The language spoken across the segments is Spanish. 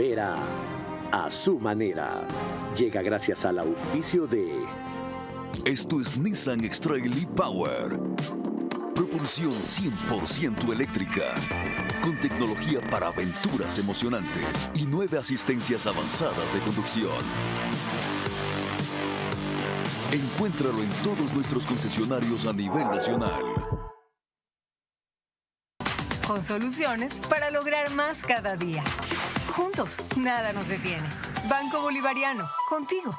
Vera, a su manera. Llega gracias al auspicio de... Esto es Nissan X-Trail e-Power. Propulsión 100% eléctrica. Con tecnología para aventuras emocionantes y 9 asistencias avanzadas de conducción. Encuéntralo en todos nuestros concesionarios a nivel nacional. Con soluciones para lograr más cada día. Juntos, nada nos detiene. Banco Bolivariano, contigo.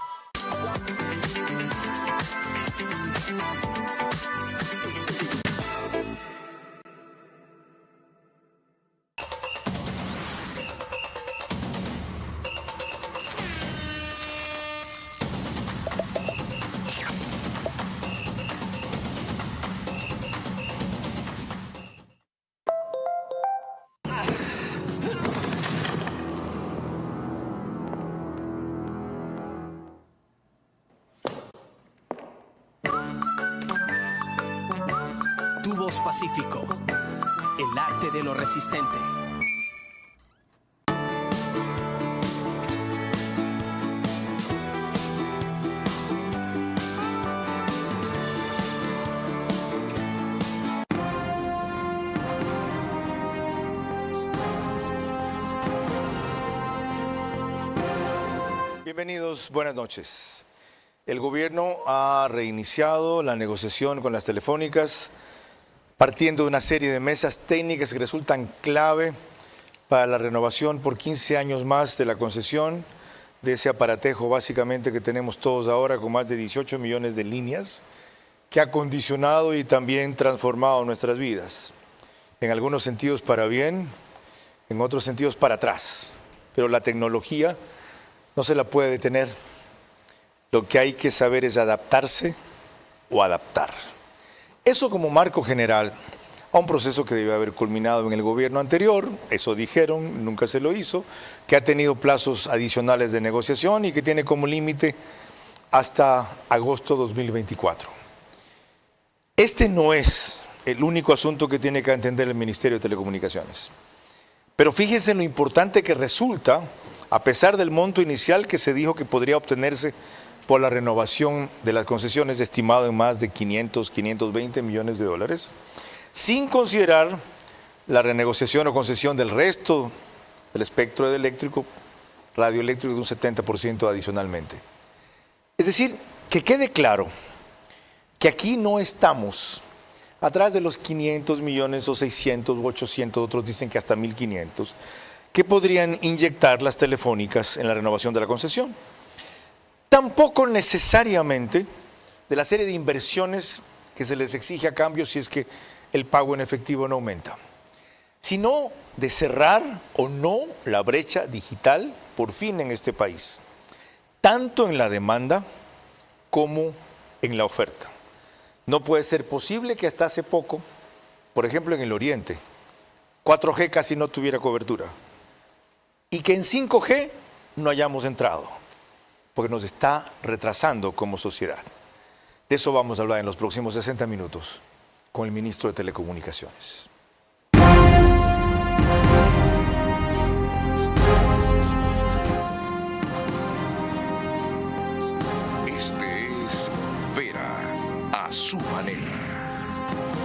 Tubos Pacífico, el arte de lo resistente. Bienvenidos, buenas noches. El gobierno ha reiniciado la negociación con las telefónicas, partiendo de una serie de mesas técnicas que resultan clave para la renovación por 15 años más de la concesión de ese aparatejo básicamente que tenemos todos ahora con más de 18 millones de líneas, que ha condicionado y también transformado nuestras vidas. En algunos sentidos para bien, en otros sentidos para atrás. Pero la tecnología no se la puede detener. Lo que hay que saber es adaptarse o adaptar. Eso como marco general a un proceso que debió haber culminado en el gobierno anterior, eso dijeron, nunca se lo hizo, que ha tenido plazos adicionales de negociación y que tiene como límite hasta agosto 2024. Este no es el único asunto que tiene que entender el Ministerio de Telecomunicaciones. Pero fíjense en lo importante que resulta, a pesar del monto inicial que se dijo que podría obtenerse por la renovación de las concesiones estimado en más de 520 millones de dólares, sin considerar la renegociación o concesión del resto del espectro eléctrico, radioeléctrico de un 70% adicionalmente. Es decir, que quede claro que aquí no estamos atrás de los 500 millones o 600 o 800, otros dicen que hasta 1.500, que podrían inyectar las telefónicas en la renovación de la concesión. Tampoco necesariamente de la serie de inversiones que se les exige a cambio si es que el pago en efectivo no aumenta, sino de cerrar o no la brecha digital por fin en este país, tanto en la demanda como en la oferta. No puede ser posible que hasta hace poco, por ejemplo en el Oriente, 4G casi no tuviera cobertura y que en 5G no hayamos entrado, porque nos está retrasando como sociedad. De eso vamos a hablar en los próximos 60 minutos con el ministro de Telecomunicaciones. Este es Vera, a su manera.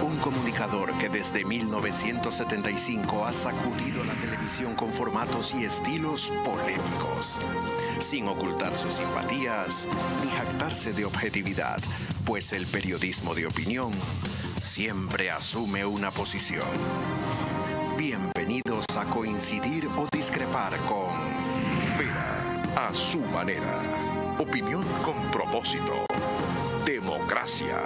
Un comunicador que desde 1975 ha sacudido la televisión con formatos y estilos polémicos, sin ocultar sus simpatías ni jactarse de objetividad, pues el periodismo de opinión siempre asume una posición. Bienvenidos a coincidir o discrepar con Vera, a su manera. Opinión con propósito. Democracia.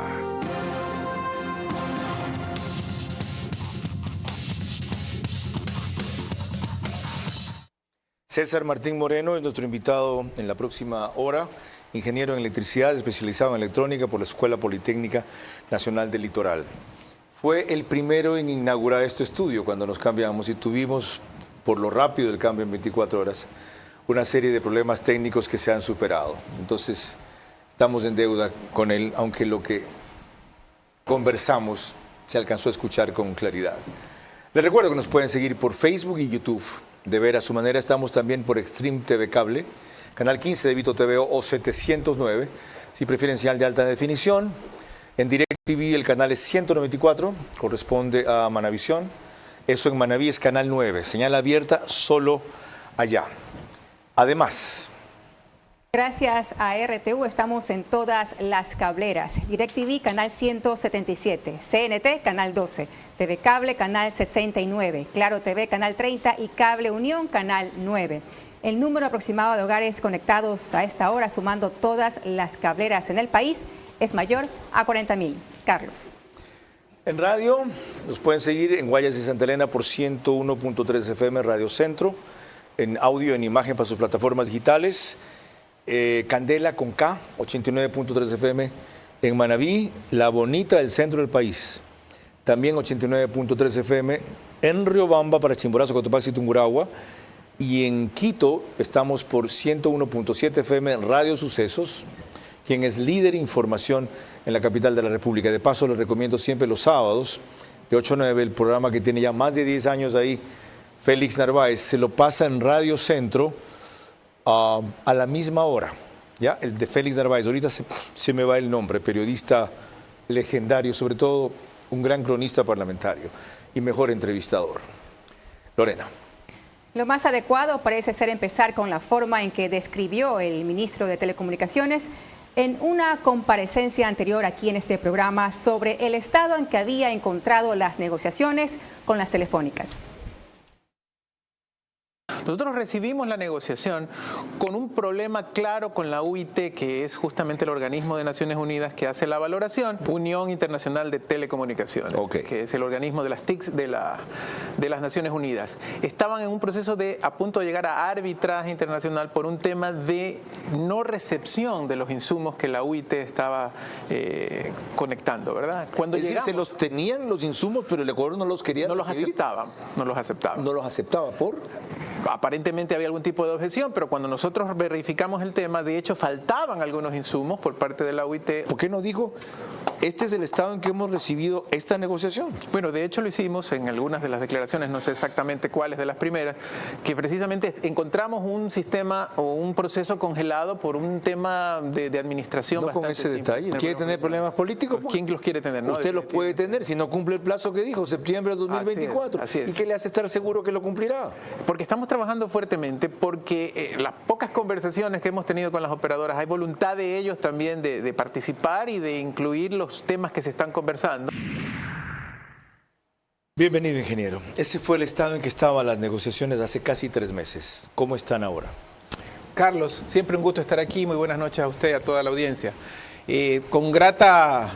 César Martín Moreno es nuestro invitado en la próxima hora, ingeniero en electricidad, especializado en electrónica por la Escuela Politécnica Nacional del Litoral. Fue el primero en inaugurar este estudio cuando nos cambiamos y tuvimos, por lo rápido del cambio en 24 horas, una serie de problemas técnicos que se han superado. Entonces, estamos en deuda con él, aunque lo que conversamos se alcanzó a escuchar con claridad. Les recuerdo que nos pueden seguir por Facebook y YouTube. de ver a su manera. Estamos también por Extreme TV Cable, canal 15 de Vito TV o 709, si prefieren señal de alta definición. En DirecTV el canal es 194, corresponde a Manavisión. Eso en Manaví es canal 9, señal abierta solo allá. Además, gracias a RTV estamos en todas las cableras. DirecTV, canal 177, CNT, canal 12, TV Cable, canal 69, Claro TV, canal 30 y Cable Unión, canal 9. El número aproximado de hogares conectados a esta hora, sumando todas las cableras en el país, es mayor a 40.000. Carlos. en radio nos pueden seguir en Guayas y Santa Elena por 101.3 FM Radio Centro, en audio, en imagen para sus plataformas digitales. Candela con K, 89.3 FM en Manaví, La Bonita del centro del país, también 89.3 FM en Riobamba para Chimborazo, Cotopaxi y Tungurahua, y en Quito estamos por 101.7 FM en Radio Sucesos, quien es líder en información en la capital de la República. De paso, les recomiendo siempre los sábados de 8 a 9, el programa que tiene ya más de 10 años ahí, Félix Narváez, se lo pasa en Radio Centro a la misma hora, ¿ya? El de Félix Narváez, ahorita se me va el nombre, periodista legendario, sobre todo un gran cronista parlamentario y mejor entrevistador. Lorena. Lo más adecuado parece ser empezar con la forma en que describió el ministro de Telecomunicaciones en una comparecencia anterior aquí en este programa sobre el estado en que había encontrado las negociaciones con las telefónicas. Nosotros recibimos la negociación con un problema claro con la UIT, que es justamente el organismo de Naciones Unidas que hace la valoración, Unión Internacional de Telecomunicaciones, que es el organismo de las TICs de las Naciones Unidas. Estaban en un proceso a punto de llegar a arbitraje internacional por un tema de no recepción de los insumos que la UIT estaba conectando, ¿verdad? Cuando es decir, se los tenían los insumos, pero el Ecuador no los quería recibir. No los aceptaba. ¿No los aceptaba por? Aparentemente había algún tipo de objeción, pero cuando nosotros verificamos el tema, de hecho faltaban algunos insumos por parte de la UIT. ¿Por qué no dijo, este es el estado en que hemos recibido esta negociación? Bueno, de hecho lo hicimos en algunas de las declaraciones, no sé exactamente cuáles de las primeras, que precisamente encontramos un sistema o un proceso congelado por un tema de administración. No con ese detalle. ¿Quiere tener problemas políticos? Pues, ¿quién los quiere tener? ¿No? Usted los puede tener si no cumple el plazo que dijo, septiembre de 2024. Así es. ¿Y qué le hace estar seguro que lo cumplirá? Porque estamos trabajando fuertemente, porque las pocas conversaciones que hemos tenido con las operadoras, hay voluntad de ellos también de participar y de incluir los temas que se están conversando. Bienvenido, ingeniero. Ese fue el estado en que estaban las negociaciones hace casi 3 meses. ¿Cómo están ahora? Carlos, siempre un gusto estar aquí. Muy buenas noches a usted y a toda la audiencia. Con grata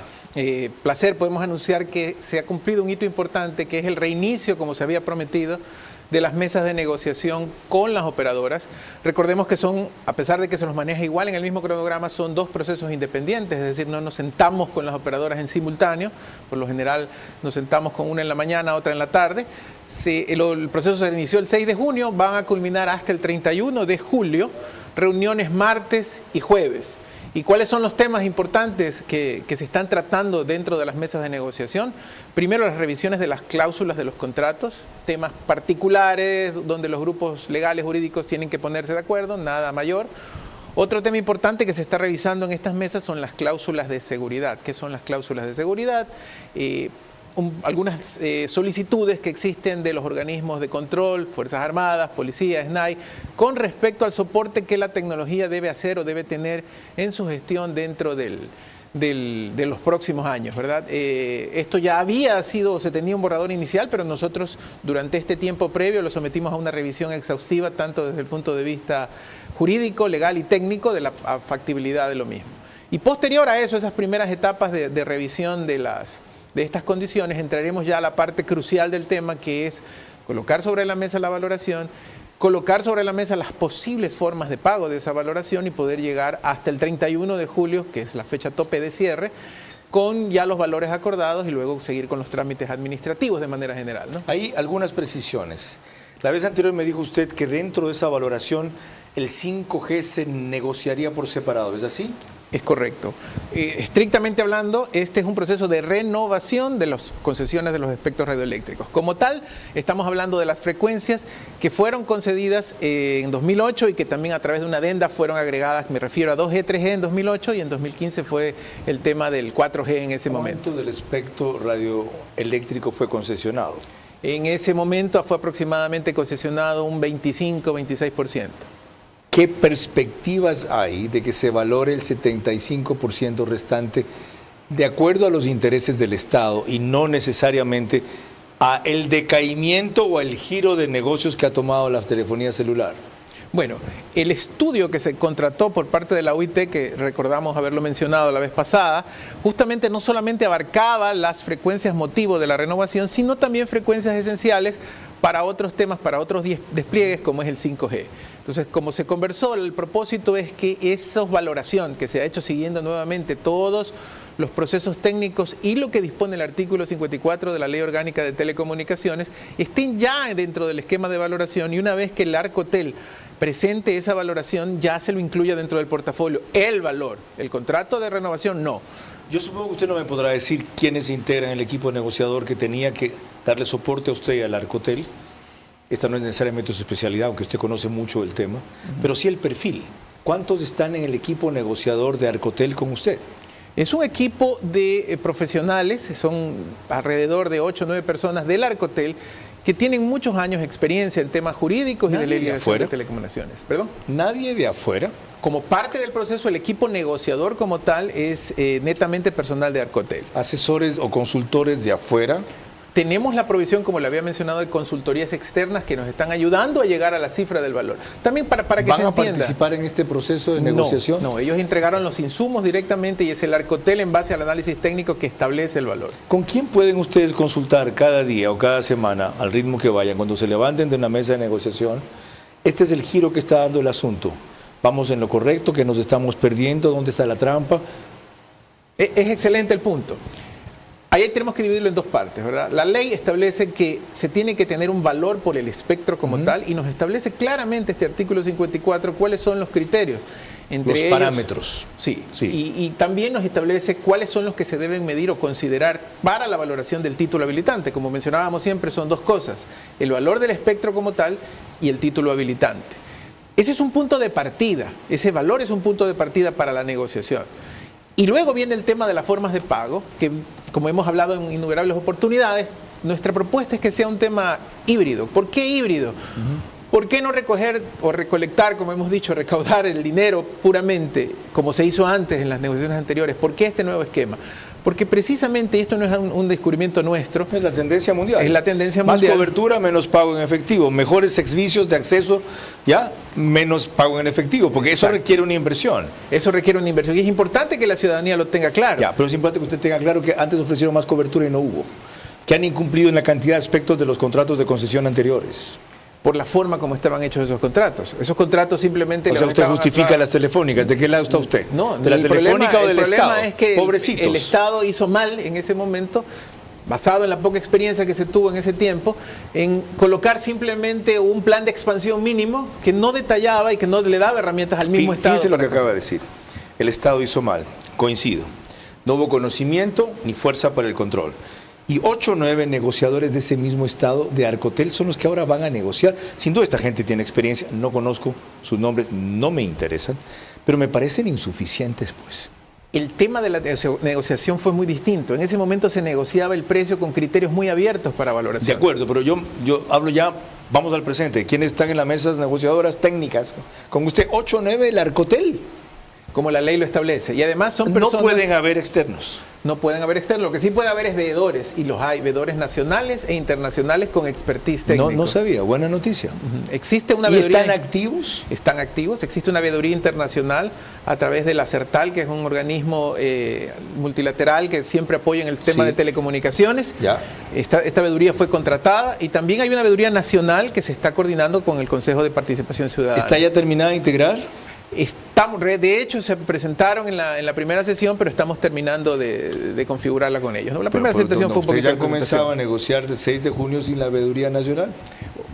placer podemos anunciar que se ha cumplido un hito importante, que es el reinicio, como se había prometido, de las mesas de negociación con las operadoras. Recordemos que son, a pesar de que se los maneja igual en el mismo cronograma, son dos procesos independientes, es decir, no nos sentamos con las operadoras en simultáneo, por lo general nos sentamos con una en la mañana, otra en la tarde. El proceso se inició el 6 de junio, van a culminar hasta el 31 de julio, reuniones martes y jueves. ¿Y cuáles son los temas importantes que se están tratando dentro de las mesas de negociación? Primero, las revisiones de las cláusulas de los contratos, temas particulares donde los grupos legales jurídicos tienen que ponerse de acuerdo, nada mayor. Otro tema importante que se está revisando en estas mesas son las cláusulas de seguridad. ¿Qué son las cláusulas de seguridad? Algunas solicitudes que existen de los organismos de control, Fuerzas Armadas, Policía, SNAI, con respecto al soporte que la tecnología debe hacer o debe tener en su gestión dentro de los próximos años, ¿verdad? Esto ya se tenía un borrador inicial, pero nosotros durante este tiempo previo lo sometimos a una revisión exhaustiva, tanto desde el punto de vista jurídico, legal y técnico, de la factibilidad de lo mismo. Y posterior a eso, esas primeras etapas de revisión de estas condiciones, entraremos ya a la parte crucial del tema, que es colocar sobre la mesa la valoración, colocar sobre la mesa las posibles formas de pago de esa valoración y poder llegar hasta el 31 de julio, que es la fecha tope de cierre, con ya los valores acordados y luego seguir con los trámites administrativos de manera general, ¿no? Hay algunas precisiones. La vez anterior me dijo usted que dentro de esa valoración el 5G se negociaría por separado, ¿es así? Es correcto. Estrictamente hablando, este es un proceso de renovación de las concesiones de los espectros radioeléctricos. Como tal, estamos hablando de las frecuencias que fueron concedidas en 2008 y que también a través de una adenda fueron agregadas, me refiero a 2G, 3G en 2008 y en 2015 fue el tema del 4G en ese momento. ¿Cuánto del espectro radioeléctrico fue concesionado? En ese momento fue aproximadamente concesionado un 25-26%. ¿Qué perspectivas hay de que se valore el 75% restante de acuerdo a los intereses del Estado y no necesariamente a el decaimiento o el giro de negocios que ha tomado la telefonía celular? Bueno, el estudio que se contrató por parte de la OIT, que recordamos haberlo mencionado la vez pasada, justamente no solamente abarcaba las frecuencias motivo de la renovación, sino también frecuencias esenciales para otros temas, para otros despliegues como es el 5G. Entonces, como se conversó, el propósito es que esa valoración que se ha hecho siguiendo nuevamente todos los procesos técnicos y lo que dispone el artículo 54 de la Ley Orgánica de Telecomunicaciones estén ya dentro del esquema de valoración y una vez que el Arcotel presente esa valoración ya se lo incluya dentro del portafolio. El valor, el contrato de renovación no. Yo supongo que usted no me podrá decir quiénes integran el equipo negociador que tenía que darle soporte a usted y al Arcotel. Esta no es necesariamente su especialidad, aunque usted conoce mucho el tema, pero sí el perfil. ¿Cuántos están en el equipo negociador de Arcotel con usted? Es un equipo de profesionales, son alrededor de 8 o 9 personas del Arcotel que tienen muchos años de experiencia en temas jurídicos y de legislación de telecomunicaciones. ¿Perdón? ¿Nadie de afuera? Como parte del proceso, el equipo negociador como tal es netamente personal de Arcotel. ¿Asesores o consultores de afuera? Tenemos la provisión, como le había mencionado, de consultorías externas que nos están ayudando a llegar a la cifra del valor. También para que se entienda. ¿Van a participar en este proceso de negociación? No, ellos entregaron los insumos directamente y es el Arcotel en base al análisis técnico que establece el valor. ¿Con quién pueden ustedes consultar cada día o cada semana, al ritmo que vayan, cuando se levanten de una mesa de negociación? Este es el giro que está dando el asunto. ¿Vamos en lo correcto? ¿Que nos estamos perdiendo? ¿Dónde está la trampa? Es excelente el punto. Ahí tenemos que dividirlo en dos partes, ¿verdad? La ley establece que se tiene que tener un valor por el espectro como tal y nos establece claramente este artículo 54 cuáles son los criterios. Entre los ellos, parámetros. Sí. Y también nos establece cuáles son los que se deben medir o considerar para la valoración del título habilitante. Como mencionábamos siempre, son dos cosas, el valor del espectro como tal y el título habilitante. Ese es un punto de partida, ese valor es un punto de partida para la negociación. Y luego viene el tema de las formas de pago, que como hemos hablado en innumerables oportunidades, nuestra propuesta es que sea un tema híbrido. ¿Por qué híbrido? ¿Por qué no recoger o recolectar, como hemos dicho, recaudar el dinero puramente, como se hizo antes en las negociaciones anteriores? ¿Por qué este nuevo esquema? Porque precisamente esto no es un descubrimiento nuestro. Es la tendencia mundial. Es la tendencia mundial. Más cobertura, menos pago en efectivo. Mejores servicios de acceso, ya, menos pago en efectivo. Porque eso requiere una inversión. Eso requiere una inversión. Y es importante que la ciudadanía lo tenga claro. Ya, pero es importante que usted tenga claro que antes ofrecieron más cobertura y no hubo. Que han incumplido en la cantidad de aspectos de los contratos de concesión anteriores. Por la forma como estaban hechos esos contratos. Esos contratos simplemente... O sea, usted justifica las telefónicas. ¿De qué lado está usted? No, ¿de la telefónica o del Estado? El problema es que Pobrecitos. el Estado hizo mal en ese momento, basado en la poca experiencia que se tuvo en ese tiempo, en colocar simplemente un plan de expansión mínimo que no detallaba y que no le daba herramientas al mismo Estado. Fíjense lo que acaba de decir. El Estado hizo mal. Coincido. No hubo conocimiento ni fuerza para el control. Y 8 o 9 negociadores de ese mismo estado de Arcotel son los que ahora van a negociar. Sin duda esta gente tiene experiencia, no conozco sus nombres, no me interesan, pero me parecen insuficientes, pues. El tema de la negociación fue muy distinto. En ese momento se negociaba el precio con criterios muy abiertos para valoración. De acuerdo, pero yo hablo ya, vamos al presente. ¿Quiénes están en las mesas negociadoras técnicas? Con usted, 8 o 9, el Arcotel. Como la ley lo establece. Y además son personas... No pueden haber externos. No pueden haber externos. Lo que sí puede haber es veedores, y los hay, veedores nacionales e internacionales con expertise técnico. No sabía, buena noticia. Existe una veeduría. ¿Y están activos? Están activos. Existe una veeduría internacional a través de la CERTAL, que es un organismo multilateral que siempre apoya en el tema de telecomunicaciones. Ya. Esta veeduría fue contratada y también hay una veeduría nacional que se está coordinando con el Consejo de Participación Ciudadana. ¿Está ya terminada de integrar? De hecho, se presentaron en la primera sesión, pero estamos terminando de configurarla con ellos, ¿no? La primera presentación fue un poquito... ¿Ustedes ya han comenzado a negociar el 6 de junio sin la veeduría nacional?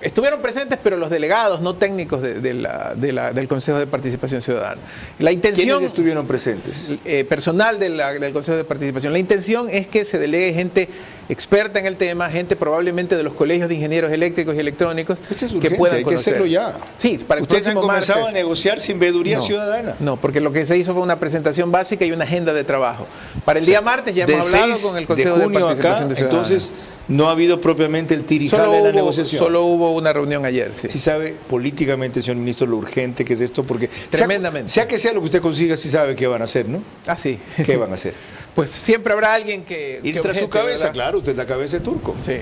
Estuvieron presentes, pero los delegados, no técnicos del Consejo de Participación Ciudadana. La intención, ¿quiénes estuvieron presentes? Personal del Consejo de Participación. La intención es que se delegue gente experta en el tema, gente probablemente de los colegios de ingenieros eléctricos y electrónicos. Esto es urgente, que puedan hay conocer. que hacerlo ya. Sí, para el Ustedes han próximo comenzado martes. a negociar sin veeduría ciudadana. No, porque lo que se hizo fue una presentación básica y una agenda de trabajo. Para el día martes ya hemos hablado con el Consejo de Participación acá, Ciudadana. Entonces, no ha habido propiamente el tirijala de la negociación. Solo hubo una reunión ayer, sí. Sí sabe políticamente, señor ministro, lo urgente que es esto, porque tremendamente. Sea que sea lo que usted consiga, sí sabe qué van a hacer, ¿no? Ah, sí. ¿Qué van a hacer? Pues siempre habrá alguien que ir tras su cabeza, ¿verdad? Claro, usted es la cabeza de Turco. Sí.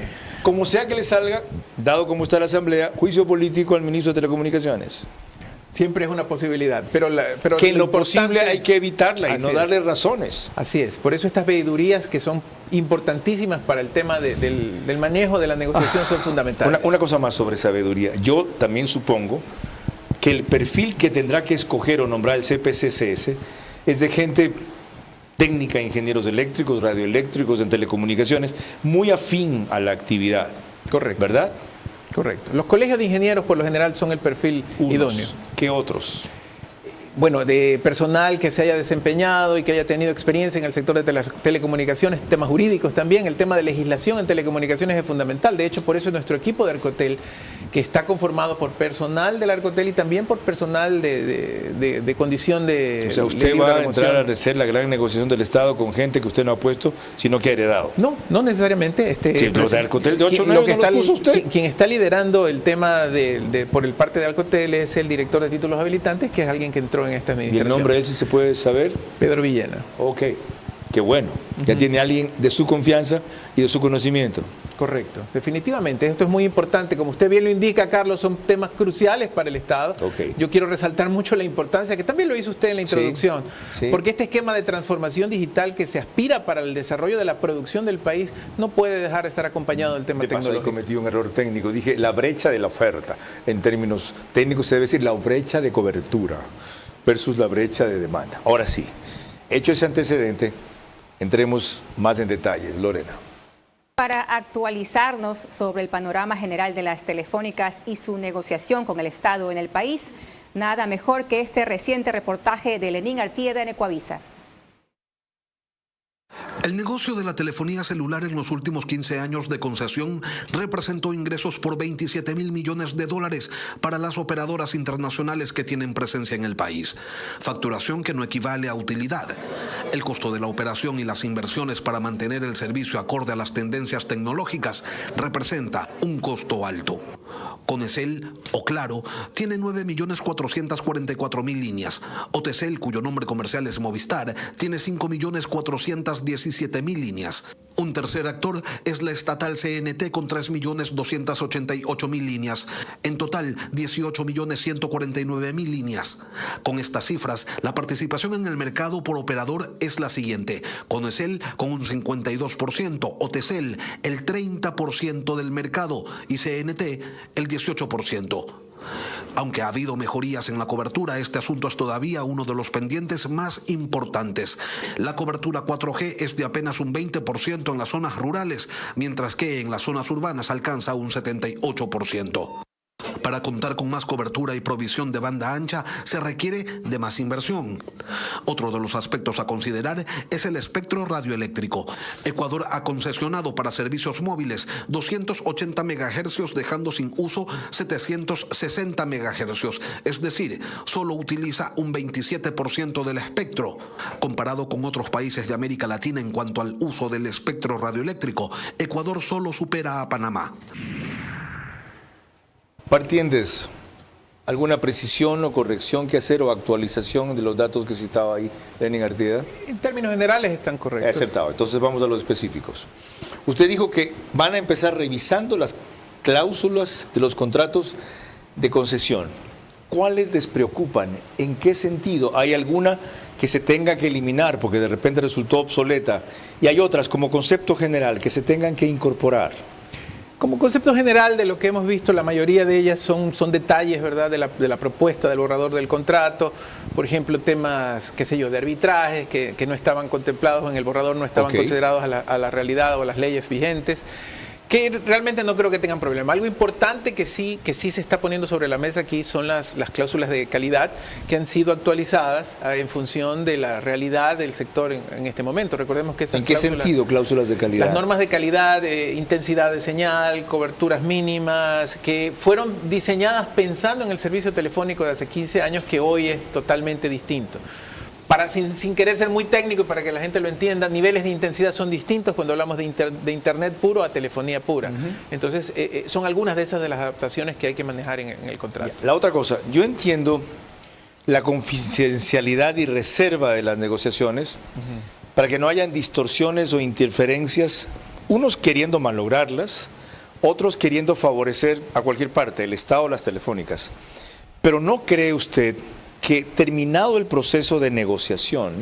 Como sea que le salga, dado como está la Asamblea, juicio político al ministro de Telecomunicaciones. Siempre es una posibilidad, pero que en lo posible hay que evitarla y no darle razones. Así es, por eso estas veedurías que son importantísimas para el tema del manejo de la negociación son fundamentales. Una cosa más sobre esa veeduría. Yo también supongo que el perfil que tendrá que escoger o nombrar el CPCCS es de gente técnica, ingenieros eléctricos, radioeléctricos, en telecomunicaciones, muy afín a la actividad. Correcto. ¿Verdad? Correcto. Los colegios de ingenieros por lo general son el perfil idóneo. ¿Qué otros? Bueno, de personal que se haya desempeñado y que haya tenido experiencia en el sector de telecomunicaciones, temas jurídicos también, el tema de legislación en telecomunicaciones es fundamental. De hecho, por eso nuestro equipo de Arcotel, que está conformado por personal del Arcotel y también por personal de condición de... O sea, usted va a entrar a hacer la gran negociación del Estado con gente que usted no ha puesto, sino que ha heredado. No, no necesariamente. Sí, pero de Arcotel de 8 años no los puso usted. Quien está liderando el tema por el parte de Arcotel es el director de títulos habilitantes, que es alguien que entró en esta administración. ¿Y el nombre de él sí se puede saber? Pedro Villena. Ok, qué bueno. Ya tiene alguien de su confianza y de su conocimiento. Correcto, definitivamente. Esto es muy importante. Como usted bien lo indica, Carlos, son temas cruciales para el Estado. Okay. Yo quiero resaltar mucho la importancia, que también lo hizo usted en la introducción, porque este esquema de transformación digital que se aspira para el desarrollo de la producción del país no puede dejar de estar acompañado del tema tecnológico. De paso, cometí un error técnico. Dije la brecha de la oferta. En términos técnicos se debe decir la brecha de cobertura versus la brecha de demanda. Ahora sí, hecho ese antecedente, entremos más en detalles. Lorena. Para actualizarnos sobre el panorama general de las telefónicas y su negociación con el Estado en el país, nada mejor que este reciente reportaje de Lenín Artieda en Ecuavisa. El negocio de la telefonía celular en los últimos 15 años de concesión representó ingresos por 27.000 millones de dólares para las operadoras internacionales que tienen presencia en el país. Facturación que no equivale a utilidad. El costo de la operación y las inversiones para mantener el servicio acorde a las tendencias tecnológicas representa un costo alto. Conecel o Claro tiene 9.444.000 líneas. OTCL, cuyo nombre comercial es Movistar, tiene 5.417.000 líneas. Un tercer actor es la estatal CNT con 3.288.000 líneas. En total, 18.149.000 líneas. Con estas cifras, la participación en el mercado por operador es la siguiente. Conecel con un 52%, OTCL el 30% del mercado y CNT el 18%. Aunque ha habido mejorías en la cobertura, este asunto es todavía uno de los pendientes más importantes. La cobertura 4G es de apenas un 20% en las zonas rurales, mientras que en las zonas urbanas alcanza un 78%. Para contar con más cobertura y provisión de banda ancha se requiere de más inversión. Otro de los aspectos a considerar es el espectro radioeléctrico. Ecuador ha concesionado para servicios móviles 280 MHz, dejando sin uso 760 MHz, es decir, solo utiliza un 27% del espectro. Comparado con otros países de América Latina en cuanto al uso del espectro radioeléctrico, Ecuador solo supera a Panamá. Partiendes, ¿alguna precisión o corrección que hacer o actualización de los datos que citaba ahí Lenín Artieda? En términos generales están correctos. Acertado. Entonces vamos a los específicos. Usted dijo que van a empezar revisando las cláusulas de los contratos de concesión. ¿Cuáles les preocupan? ¿En qué sentido? ¿Hay alguna que se tenga que eliminar porque de repente resultó obsoleta? Y hay otras como concepto general que se tengan que incorporar. Como concepto general de lo que hemos visto, la mayoría de ellas son detalles, ¿verdad?, de la propuesta del borrador del contrato. Por ejemplo, temas, qué sé yo, de arbitrajes que no estaban contemplados en el borrador, no estaban considerados a la realidad o a las leyes vigentes. Que realmente no creo que tengan problema. Algo importante que sí se está poniendo sobre la mesa aquí son las cláusulas de calidad que han sido actualizadas en función de la realidad del sector en este momento. Recordemos que ¿En qué sentido cláusulas de calidad? Las normas de calidad, intensidad de señal, coberturas mínimas, que fueron diseñadas pensando en el servicio telefónico de hace 15 años, que hoy es totalmente distinto. Sin querer ser muy técnico y para que la gente lo entienda, niveles de intensidad son distintos cuando hablamos de internet puro a telefonía pura. Entonces, son algunas de esas de las adaptaciones que hay que manejar en el contrato. La otra cosa, yo entiendo la confidencialidad y reserva de las negociaciones para que no hayan distorsiones o interferencias, unos queriendo malograrlas, otros queriendo favorecer a cualquier parte, el Estado o las telefónicas. Pero ¿no cree usted que terminado el proceso de negociación,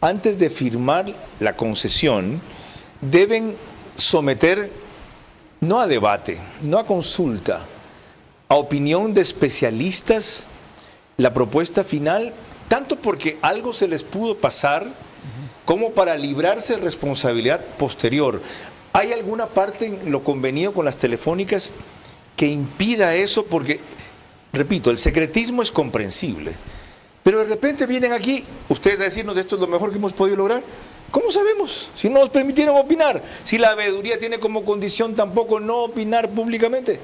antes de firmar la concesión, deben someter, no a debate, no a consulta, a opinión de especialistas, la propuesta final, tanto porque algo se les pudo pasar, como para librarse de responsabilidad posterior? ¿Hay alguna parte en lo convenido con las telefónicas que impida eso? Porque, repito, el secretismo es comprensible, pero de repente vienen aquí ustedes a decirnos esto es lo mejor que hemos podido lograr. ¿Cómo sabemos? Si no nos permitieron opinar, si la veeduría tiene como condición tampoco no opinar públicamente.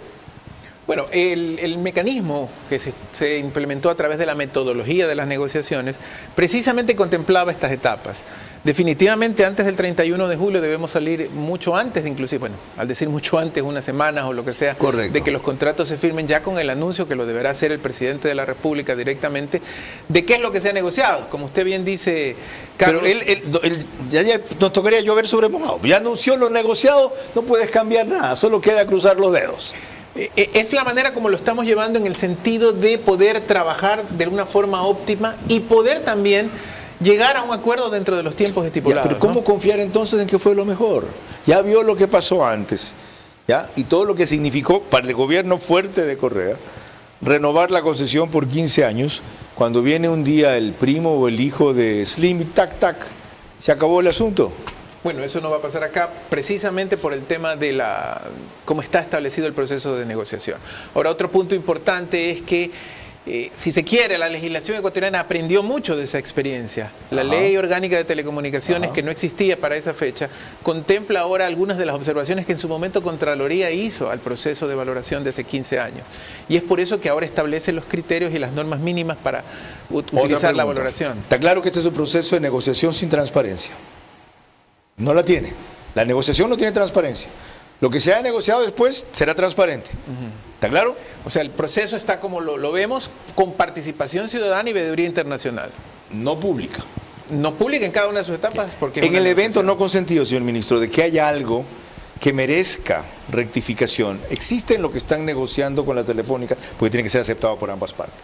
Bueno, el mecanismo que se implementó a través de la metodología de las negociaciones precisamente contemplaba estas etapas. Definitivamente antes del 31 de julio debemos salir mucho antes, inclusive, bueno, al decir mucho antes, unas semanas o lo que sea, correcto, de que los contratos se firmen, ya con el anuncio que lo deberá hacer el presidente de la República directamente, de qué es lo que se ha negociado. Como usted bien dice, Carlos. Pero ya nos tocaría llover sobre mojado. Ya anunció lo negociado, no puedes cambiar nada, solo queda cruzar los dedos. Es la manera como lo estamos llevando en el sentido de poder trabajar de una forma óptima y poder también llegar a un acuerdo dentro de los tiempos estipulados. Ya, pero ¿cómo confiar entonces en que fue lo mejor? Ya vio lo que pasó antes, ¿ya? Y todo lo que significó para el gobierno fuerte de Correa renovar la concesión por 15 años, cuando viene un día el primo o el hijo de Slim y tac, tac, se acabó el asunto. Bueno, eso no va a pasar acá precisamente por el tema de cómo está establecido el proceso de negociación. Ahora, otro punto importante es que si se quiere, la legislación ecuatoriana aprendió mucho de esa experiencia. La Ley Orgánica de Telecomunicaciones, que no existía para esa fecha, contempla ahora algunas de las observaciones que en su momento Contraloría hizo al proceso de valoración de hace 15 años. Y es por eso que ahora establece los criterios y las normas mínimas para utilizar la valoración. Está claro que este es un proceso de negociación sin transparencia. No la tiene. La negociación no tiene transparencia. Lo que se haya negociado después será transparente. ¿Está claro? O sea, el proceso está como lo vemos, con participación ciudadana y veeduría internacional. No pública. No pública en cada una de sus etapas. Porque en el evento no consentido, señor ministro, de que haya algo que merezca rectificación, existe en lo que están negociando con la Telefónica, porque tiene que ser aceptado por ambas partes.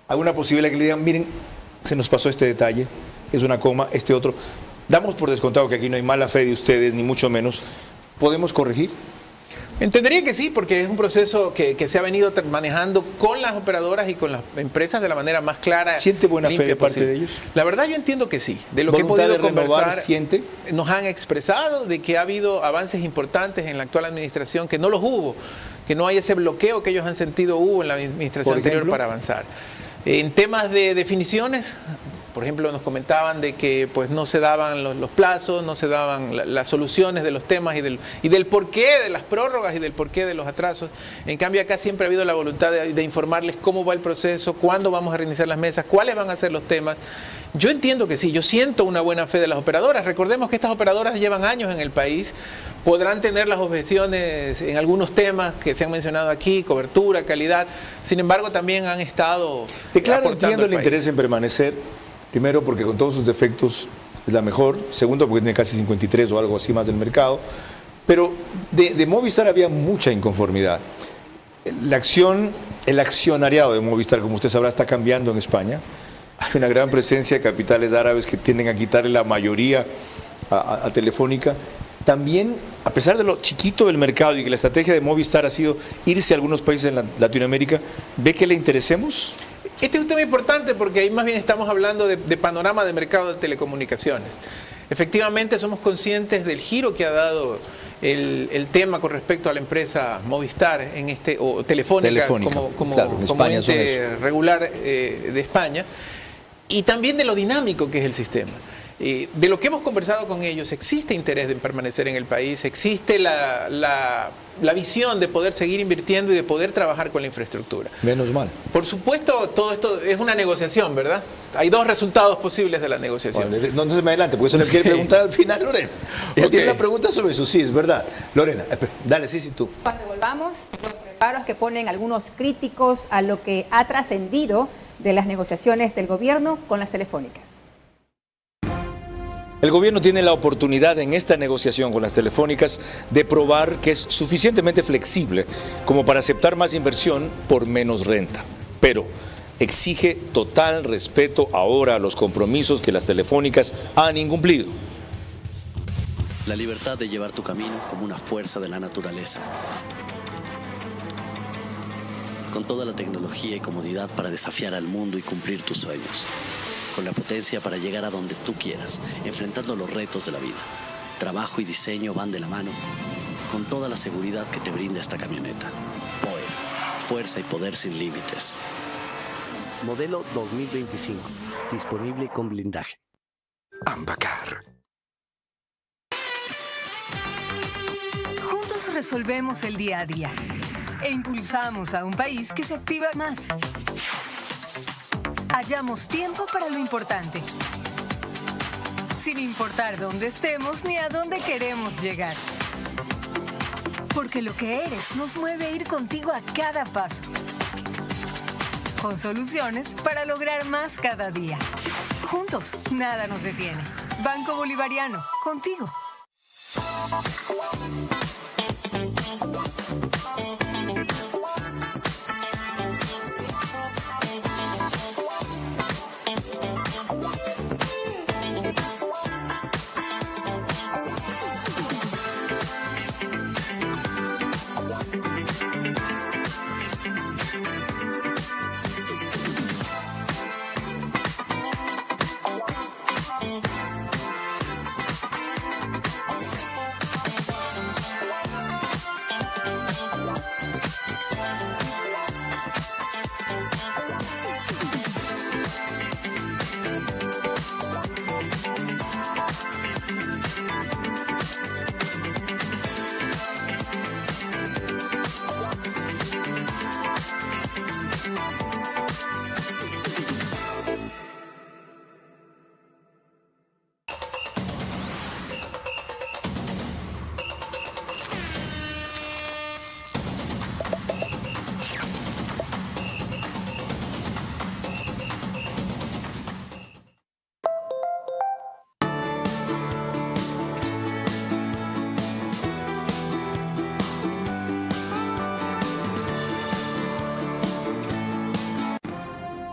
¿Alguna posibilidad que le digan, miren, se nos pasó este detalle, es una coma, este otro? Damos por descontado que aquí no hay mala fe de ustedes, ni mucho menos. ¿Podemos corregir? Entendería que sí, porque es un proceso que se ha venido manejando con las operadoras y con las empresas de la manera más clara. ¿Siente buena fe de parte de ellos? La verdad yo entiendo que sí. De lo que he podido conversar, ¿siente? Nos han expresado de que ha habido avances importantes en la actual administración, que no los hubo, que no hay ese bloqueo que ellos han sentido hubo en la administración anterior para avanzar. En temas de definiciones, por ejemplo, nos comentaban de que pues no se daban los plazos, no se daban las soluciones de los temas y del porqué de las prórrogas y del porqué de los atrasos. En cambio, acá siempre ha habido la voluntad de informarles cómo va el proceso, cuándo vamos a reiniciar las mesas, cuáles van a ser los temas. Yo entiendo que sí, yo siento una buena fe de las operadoras. Recordemos que estas operadoras llevan años en el país, podrán tener las objeciones en algunos temas que se han mencionado aquí, cobertura, calidad. Sin embargo, también han estado claro, entiendo el interés en permanecer. Primero, porque con todos sus defectos es la mejor. Segundo, porque tiene casi 53 o algo así más del mercado. Pero de Movistar había mucha inconformidad. El accionariado de Movistar, como usted sabrá, está cambiando en España. Hay una gran presencia de capitales árabes que tienden a quitarle la mayoría a Telefónica. También, a pesar de lo chiquito del mercado y que la estrategia de Movistar ha sido irse a algunos países en Latinoamérica, ¿ve que le interesemos? Este es un tema importante porque ahí más bien estamos hablando de panorama de mercado de telecomunicaciones. Efectivamente somos conscientes del giro que ha dado el tema con respecto a la empresa Movistar o Telefónica como ente regular de España, y también de lo dinámico que es el sistema. De lo que hemos conversado con ellos, existe interés de permanecer en el país, existe la visión de poder seguir invirtiendo y de poder trabajar con la infraestructura. Menos mal. Por supuesto, todo esto es una negociación, ¿verdad? Hay dos resultados posibles de la negociación. Bueno, no se me adelante, porque eso le quiere preguntar al final, Lorena. Ella tiene una pregunta sobre eso, sí, es verdad. Lorena, dale, sí, tú. Cuando volvamos, los reparos que ponen algunos críticos a lo que ha trascendido de las negociaciones del gobierno con las telefónicas. El gobierno tiene la oportunidad en esta negociación con las telefónicas de probar que es suficientemente flexible como para aceptar más inversión por menos renta. Pero exige total respeto ahora a los compromisos que las telefónicas han incumplido. La libertad de llevar tu camino como una fuerza de la naturaleza. Con toda la tecnología y comodidad para desafiar al mundo y cumplir tus sueños. Con la potencia para llegar a donde tú quieras, enfrentando los retos de la vida. Trabajo y diseño van de la mano, con toda la seguridad que te brinda esta camioneta. Power, fuerza y poder sin límites. Modelo 2025, disponible con blindaje. Ambacar. Juntos resolvemos el día a día e impulsamos a un país que se activa más. Hallamos tiempo para lo importante, sin importar dónde estemos ni a dónde queremos llegar. Porque lo que eres nos mueve a ir contigo a cada paso. Con soluciones para lograr más cada día. Juntos, nada nos detiene. Banco Bolivariano, contigo.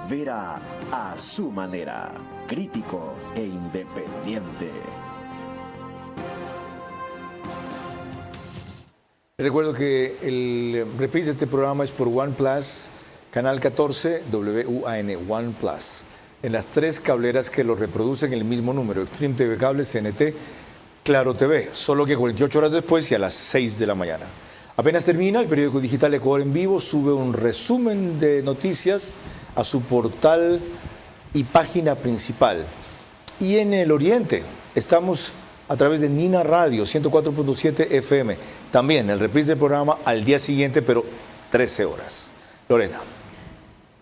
Vera a su manera, crítico e independiente. Recuerdo que el reprise de este programa es por OnePlus, canal 14, WUAN, OnePlus. En las 3 cableras que lo reproducen el mismo número, Extreme TV Cable, CNT, Claro TV, solo que 48 horas después y a las 6 de la mañana. Apenas termina, el periódico digital Ecuador en Vivo sube un resumen de noticias a su portal y página principal. Y en el oriente estamos a través de Nina Radio 104.7 FM. También el reprise del programa al día siguiente, pero 13 horas. Lorena.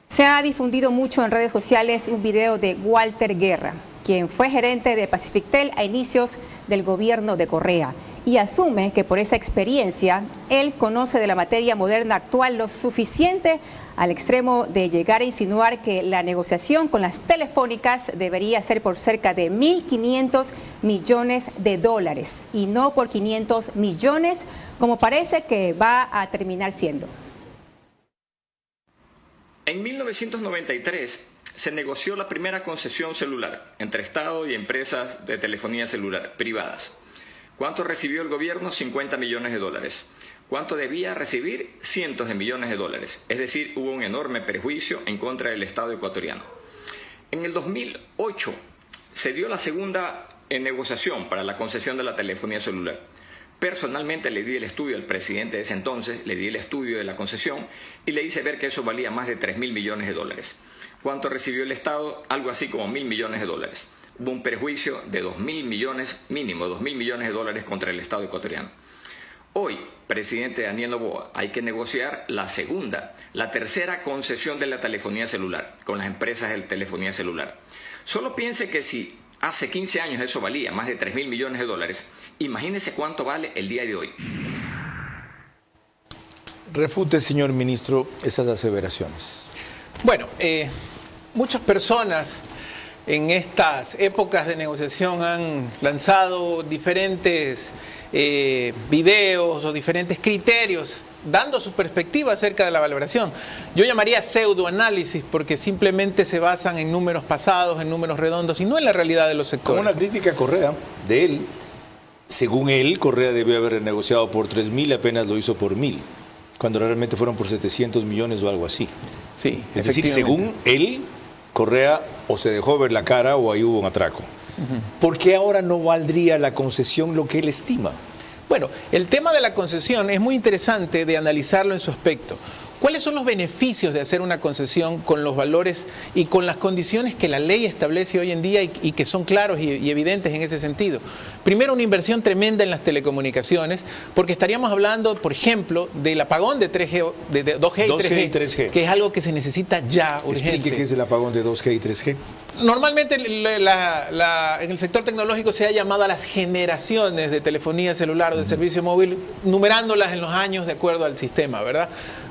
Se ha difundido mucho en redes sociales un video de Walter Guerra, quien fue gerente de Pacifictel a inicios del gobierno de Correa, y asume que por esa experiencia él conoce de la materia moderna actual lo suficiente al extremo de llegar a insinuar que la negociación con las telefónicas debería ser por cerca de 1.500 millones de dólares y no por 500 millones, como parece que va a terminar siendo. En 1993 se negoció la primera concesión celular entre Estado y empresas de telefonía celular privadas. ¿Cuánto recibió el gobierno? 50 millones de dólares. ¿Cuánto debía recibir? Cientos de millones de dólares. Es decir, hubo un enorme perjuicio en contra del Estado ecuatoriano. En el 2008 se dio la segunda negociación para la concesión de la telefonía celular. Personalmente le di el estudio al presidente de ese entonces, le di el estudio de la concesión y le hice ver que eso valía más de 3.000 millones de dólares. ¿Cuánto recibió el Estado? Algo así como 1.000 millones de dólares. Hubo un perjuicio de 2.000 millones, mínimo 2.000 millones de dólares contra el Estado ecuatoriano. Hoy, presidente Daniel Noboa, hay que negociar la tercera concesión de la telefonía celular con las empresas de telefonía celular. Solo piense que si hace 15 años eso valía más de 3.000 millones de dólares, imagínese cuánto vale el día de hoy. Refute, señor ministro, esas aseveraciones. Bueno, muchas personas en estas épocas de negociación han lanzado diferentes videos o diferentes criterios dando su perspectiva acerca de la valoración. Yo llamaría pseudoanálisis porque simplemente se basan en números pasados, en números redondos y no en la realidad de los sectores. Como una crítica a Correa, de él, según él, Correa debió haber renegociado por 3.000, apenas lo hizo por 1.000, cuando realmente fueron por 700 millones o algo así. Sí, es decir, según él, Correa o se dejó ver la cara o ahí hubo un atraco. ¿Por qué ahora no valdría la concesión lo que él estima? Bueno, el tema de la concesión es muy interesante de analizarlo en su aspecto. ¿Cuáles son los beneficios de hacer una concesión con los valores y con las condiciones que la ley establece hoy en día y que son claros y evidentes en ese sentido? Primero, una inversión tremenda en las telecomunicaciones, porque estaríamos hablando, por ejemplo, del apagón de 2G y 3G, que es algo que se necesita ya urgente. Explique qué es el apagón de 2G y 3G. Normalmente en el sector tecnológico se ha llamado a las generaciones de telefonía celular o de servicio móvil, numerándolas en los años de acuerdo al sistema, ¿verdad?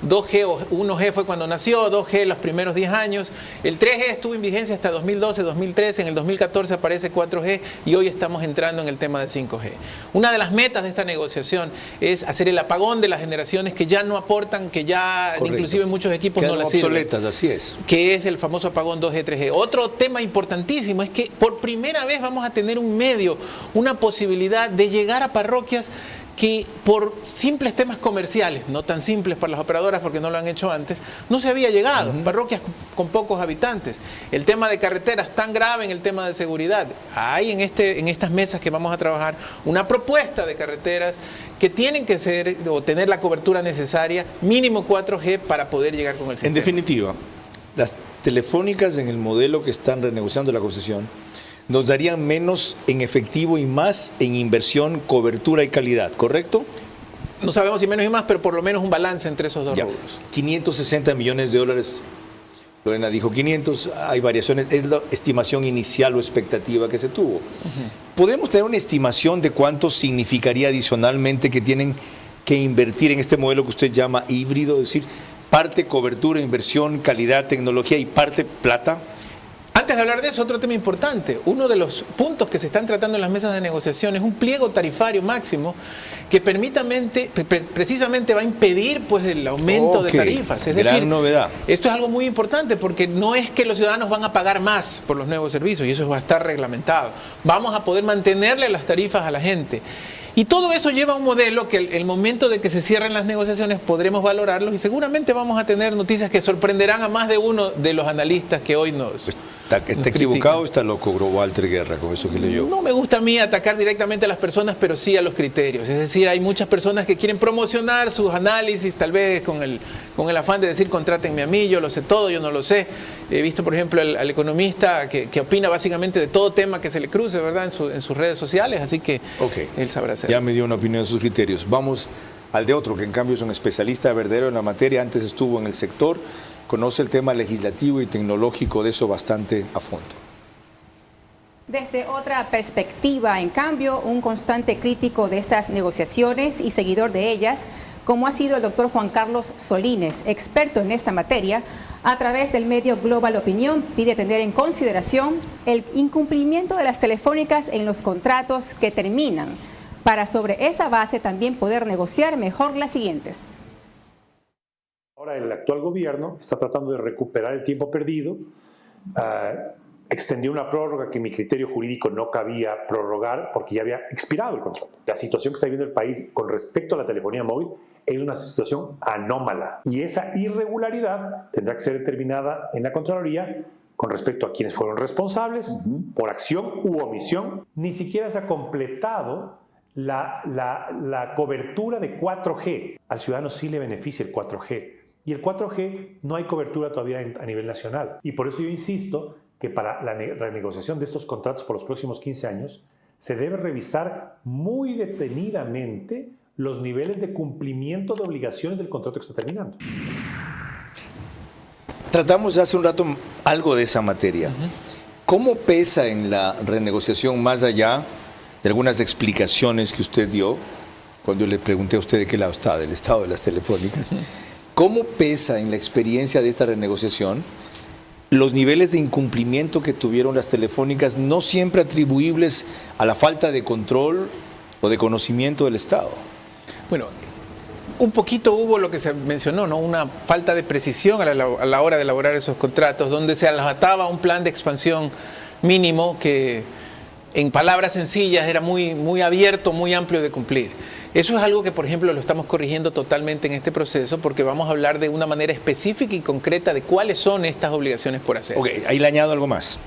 2G o 1G fue cuando nació, 2G los primeros 10 años, el 3G estuvo en vigencia hasta 2012, 2013, en el 2014 aparece 4G y hoy estamos entrando en el tema de 5G. Una de las metas de esta negociación es hacer el apagón de las generaciones que ya no aportan, que ya inclusive muchos equipos no las sirven. Obsoletas, así es. Que es el famoso apagón 2G, 3G. Otro tema importantísimo es que por primera vez vamos a tener un medio, una posibilidad de llegar a parroquias que por simples temas comerciales, no tan simples para las operadoras porque no lo han hecho antes, no se había llegado, parroquias con pocos habitantes. El tema de carreteras tan grave en el tema de seguridad. Hay en estas mesas que vamos a trabajar una propuesta de carreteras que tienen que ser o tener la cobertura necesaria, mínimo 4G para poder llegar con el sistema. En definitiva, las telefónicas en el modelo que están renegociando la concesión nos darían menos en efectivo y más en inversión, cobertura y calidad, ¿correcto? No sabemos si menos y más, pero por lo menos un balance entre esos dos rubros. 560 millones de dólares, Lorena dijo 500, hay variaciones, es la estimación inicial o expectativa que se tuvo. ¿Podemos tener una estimación de cuánto significaría adicionalmente que tienen que invertir en este modelo que usted llama híbrido? Es decir, parte cobertura, inversión, calidad, tecnología y parte plata. Antes de hablar de eso, otro tema importante. Uno de los puntos que se están tratando en las mesas de negociación es un pliego tarifario máximo que precisamente va a impedir pues, el aumento de tarifas. Es gran decir, novedad. Esto es algo muy importante porque no es que los ciudadanos van a pagar más por los nuevos servicios y eso va a estar reglamentado. Vamos a poder mantenerle las tarifas a la gente. Y todo eso lleva a un modelo que el momento de que se cierren las negociaciones podremos valorarlos y seguramente vamos a tener noticias que sorprenderán a más de uno de los analistas que hoy nos ¿Está equivocado o está loco Walter Guerra con eso que leyó? No me gusta a mí atacar directamente a las personas, pero sí a los criterios. Es decir, hay muchas personas que quieren promocionar sus análisis, tal vez con el afán de decir, contrátenme a mí, yo lo sé todo, yo no lo sé. He visto, por ejemplo, al economista que opina básicamente de todo tema que se le cruce, ¿verdad?, en sus redes sociales, así que él sabrá hacer. Ya me dio una opinión de sus criterios. Vamos al de otro, que en cambio es un especialista verdadero en la materia, antes estuvo en el sector, conoce el tema legislativo y tecnológico de eso bastante a fondo. Desde otra perspectiva, en cambio, un constante crítico de estas negociaciones y seguidor de ellas, como ha sido el doctor Juan Carlos Solines, experto en esta materia, a través del medio Global Opinión, pide tener en consideración el incumplimiento de las telefónicas en los contratos que terminan, para sobre esa base también poder negociar mejor las siguientes. Ahora el actual gobierno está tratando de recuperar el tiempo perdido, extendió una prórroga que en mi criterio jurídico no cabía prorrogar porque ya había expirado el contrato. La situación que está viviendo el país con respecto a la telefonía móvil es una situación anómala y esa irregularidad tendrá que ser determinada en la Contraloría con respecto a quienes fueron responsables por acción u omisión. Ni siquiera se ha completado la cobertura de 4G. Al ciudadano sí le beneficia el 4G. Y el 4G no hay cobertura todavía a nivel nacional. Y por eso yo insisto que para la renegociación de estos contratos por los próximos 15 años se debe revisar muy detenidamente los niveles de cumplimiento de obligaciones del contrato que está terminando. Tratamos hace un rato algo de esa materia. ¿Cómo pesa en la renegociación, más allá de algunas explicaciones que usted dio, cuando le pregunté a usted de qué lado está, del estado de las telefónicas, cómo pesa en la experiencia de esta renegociación los niveles de incumplimiento que tuvieron las telefónicas, no siempre atribuibles a la falta de control o de conocimiento del Estado? Bueno, un poquito hubo lo que se mencionó, ¿no? Una falta de precisión a la hora de elaborar esos contratos, donde se ataba un plan de expansión mínimo que, en palabras sencillas, era muy abierto, muy amplio de cumplir. Eso es algo que, por ejemplo, lo estamos corrigiendo totalmente en este proceso, porque vamos a hablar de una manera específica y concreta de cuáles son estas obligaciones por hacer. Ok, ahí le añado algo más.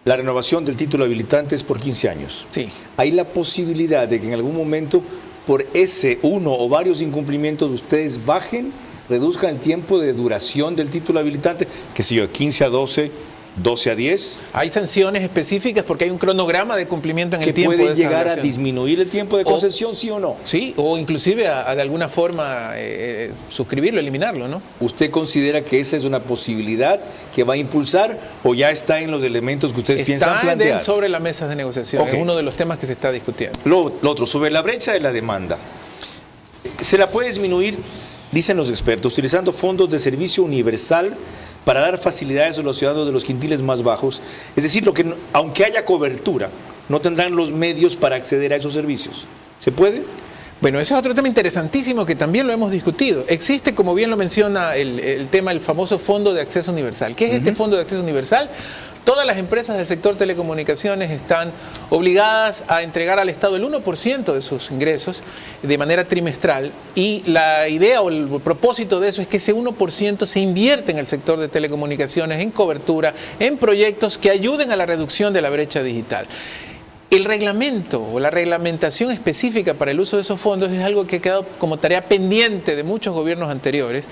La renovación del título habilitante es por 15 años. Sí. Hay la posibilidad de que en algún momento, por ese uno o varios incumplimientos, ustedes bajen, reduzcan el tiempo de duración del título habilitante, que sé yo, 15 a 12, 12 a 10. Hay sanciones específicas porque hay un cronograma de cumplimiento en el tiempo. ¿Que pueden llegar a disminuir el tiempo de concesión, sí o no? Sí, o inclusive a de alguna forma suscribirlo, eliminarlo, ¿no? ¿Usted considera que esa es una posibilidad que va a impulsar o ya está en los elementos que ustedes piensan plantear? Está sobre la mesa de negociación, es uno de los temas que se está discutiendo. Lo otro, sobre la brecha de la demanda. ¿Se la puede disminuir, dicen los expertos, utilizando fondos de servicio universal para dar facilidades a los ciudadanos de los quintiles más bajos? Es decir, aunque haya cobertura, no tendrán los medios para acceder a esos servicios. ¿Se puede? Bueno, ese es otro tema interesantísimo que también lo hemos discutido. Existe, como bien lo menciona el tema, el famoso Fondo de Acceso Universal. ¿Qué es este Fondo de Acceso Universal? Todas las empresas del sector telecomunicaciones están obligadas a entregar al Estado el 1% de sus ingresos de manera trimestral, y la idea o el propósito de eso es que ese 1% se invierte en el sector de telecomunicaciones, en cobertura, en proyectos que ayuden a la reducción de la brecha digital. El reglamento o la reglamentación específica para el uso de esos fondos es algo que ha quedado como tarea pendiente de muchos gobiernos anteriores.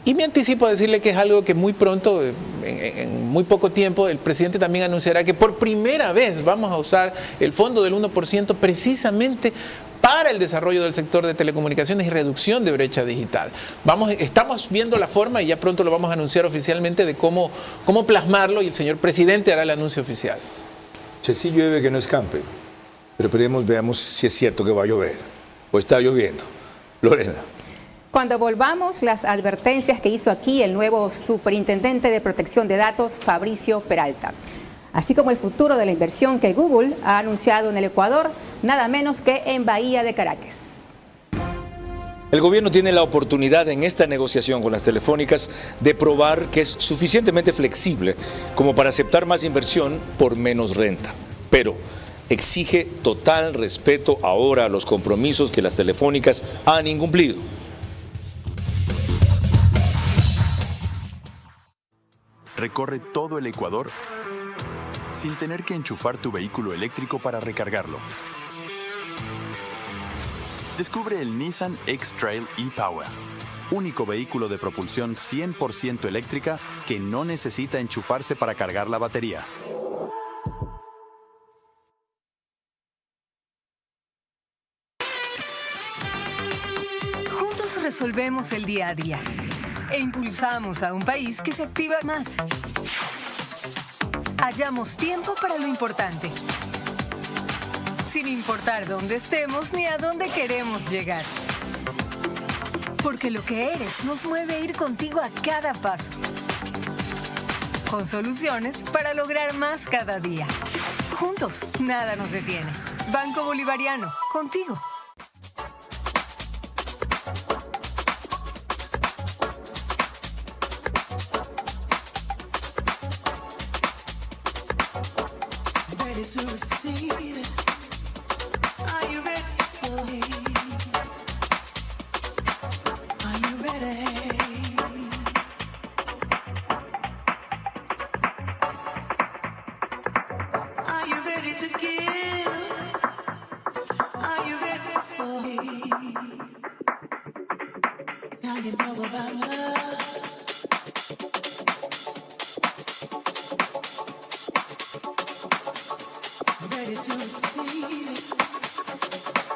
Y me anticipo a decirle que es algo que muy pronto, en muy poco tiempo, el presidente también anunciará que por primera vez vamos a usar el fondo del 1% precisamente para el desarrollo del sector de telecomunicaciones y reducción de brecha digital. Estamos viendo la forma y ya pronto lo vamos a anunciar oficialmente de cómo plasmarlo, y el señor presidente hará el anuncio oficial. Sí llueve que no escampe, pero veamos si es cierto que va a llover o está lloviendo. Lorena. Cuando volvamos, las advertencias que hizo aquí el nuevo superintendente de protección de datos, Fabricio Peralta, así como el futuro de la inversión que Google ha anunciado en el Ecuador, nada menos que en Bahía de Caracas. El gobierno tiene la oportunidad en esta negociación con las telefónicas de probar que es suficientemente flexible como para aceptar más inversión por menos renta, pero exige total respeto ahora a los compromisos que las telefónicas han incumplido. Recorre todo el Ecuador sin tener que enchufar tu vehículo eléctrico para recargarlo. Descubre el Nissan X-Trail e-Power, único vehículo de propulsión 100% eléctrica que no necesita enchufarse para cargar la batería. Juntos resolvemos el día a día e impulsamos a un país que se activa más. Hallamos tiempo para lo importante, sin importar dónde estemos ni a dónde queremos llegar. Porque lo que eres nos mueve a ir contigo a cada paso, con soluciones para lograr más cada día. Juntos, nada nos detiene. Banco Bolivariano, contigo. To receive it. Are you ready for it? Are you ready? Are you ready to give? Are you ready? to receive it?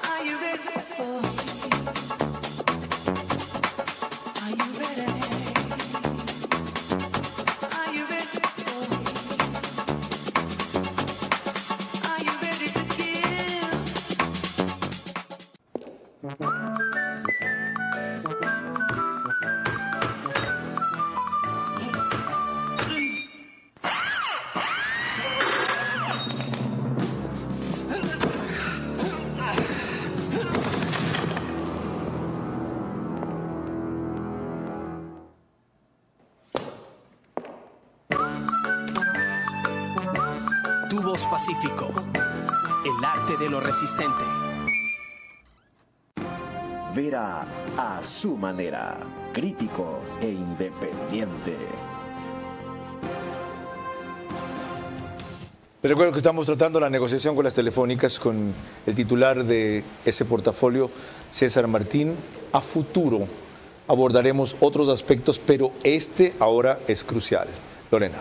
Are you ready for it? Are you ready? Are you ready for it? Are you ready to give? Tubos Pacífico, el arte de lo resistente. Vera a su manera, crítico e independiente. Les recuerdo que estamos tratando la negociación con las telefónicas con el titular de ese portafolio, César Martín. A futuro abordaremos otros aspectos, pero este ahora es crucial. Lorena.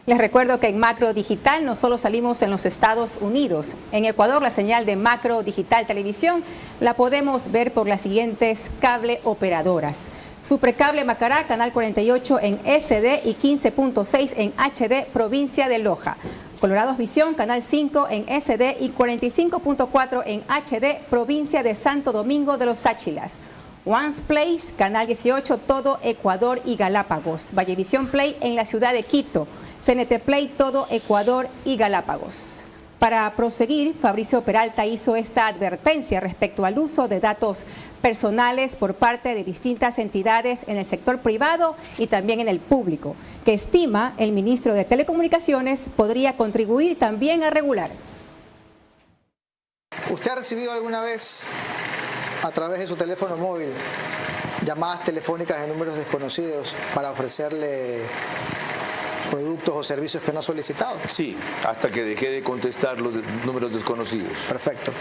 Les recuerdo que en Macro Digital no solo salimos en los Estados Unidos. En Ecuador la señal de Macro Digital Televisión la podemos ver por las siguientes cable operadoras. Supracable Macará, canal 48 en SD y 15.6 en HD, provincia de Loja. Colorados Visión, canal 5 en SD y 45.4 en HD, provincia de Santo Domingo de los Áchilas. Once Place, canal 18, todo Ecuador y Galápagos. Vallevisión Play en la ciudad de Quito. CNT Play, todo Ecuador y Galápagos. Para proseguir, Fabricio Peralta hizo esta advertencia respecto al uso de datos personales por parte de distintas entidades en el sector privado y también en el público, que estima el ministro de Telecomunicaciones podría contribuir también a regular. ¿Usted ha recibido alguna vez a través de su teléfono móvil llamadas telefónicas de números desconocidos para ofrecerle productos o servicios que no ha solicitado? Sí, hasta que dejé de contestar los números desconocidos. Perfecto.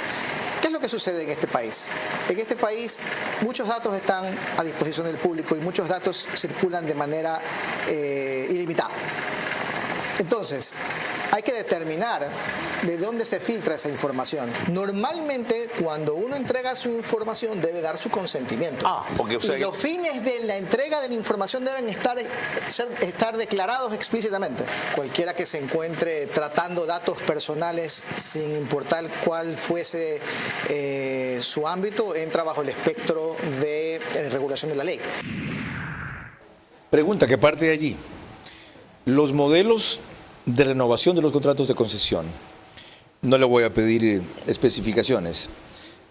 ¿Qué es lo que sucede en este país? En este país muchos datos están a disposición del público y muchos datos circulan de manera ilimitada. Entonces, hay que determinar de dónde se filtra esa información. Normalmente, cuando uno entrega su información, debe dar su consentimiento. Y los fines de la entrega de la información deben estar declarados explícitamente. Cualquiera que se encuentre tratando datos personales, sin importar cuál fuese su ámbito, entra bajo el espectro de regulación de la ley. Pregunta que parte de allí. Los modelos de renovación de los contratos de concesión, no le voy a pedir especificaciones,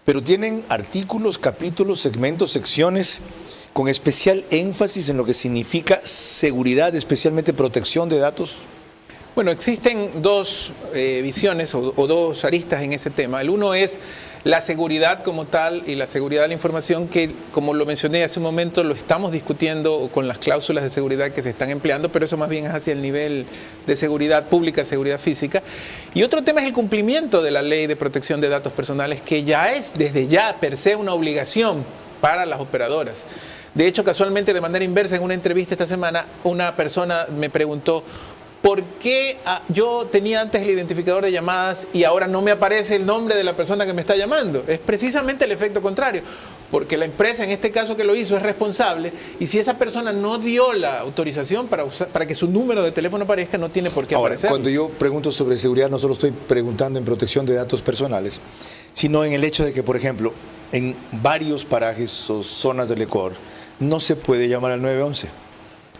pero tienen artículos, capítulos, segmentos, secciones con especial énfasis en lo que significa seguridad, especialmente protección de datos. Bueno, existen dos visiones o dos aristas en ese tema. El uno es la seguridad como tal y la seguridad de la información que, como lo mencioné hace un momento, lo estamos discutiendo con las cláusulas de seguridad que se están empleando, pero eso más bien es hacia el nivel de seguridad pública, seguridad física. Y otro tema es el cumplimiento de la ley de protección de datos personales, que ya es desde ya per se una obligación para las operadoras. De hecho, casualmente, de manera inversa, en una entrevista esta semana, una persona me preguntó ¿por qué yo tenía antes el identificador de llamadas y ahora no me aparece el nombre de la persona que me está llamando? Es precisamente el efecto contrario, porque la empresa en este caso que lo hizo es responsable y si esa persona no dio la autorización para que su número de teléfono aparezca, no tiene por qué aparecer. Cuando yo pregunto sobre seguridad, no solo estoy preguntando en protección de datos personales, sino en el hecho de que, por ejemplo, en varios parajes o zonas del Ecuador no se puede llamar al 911.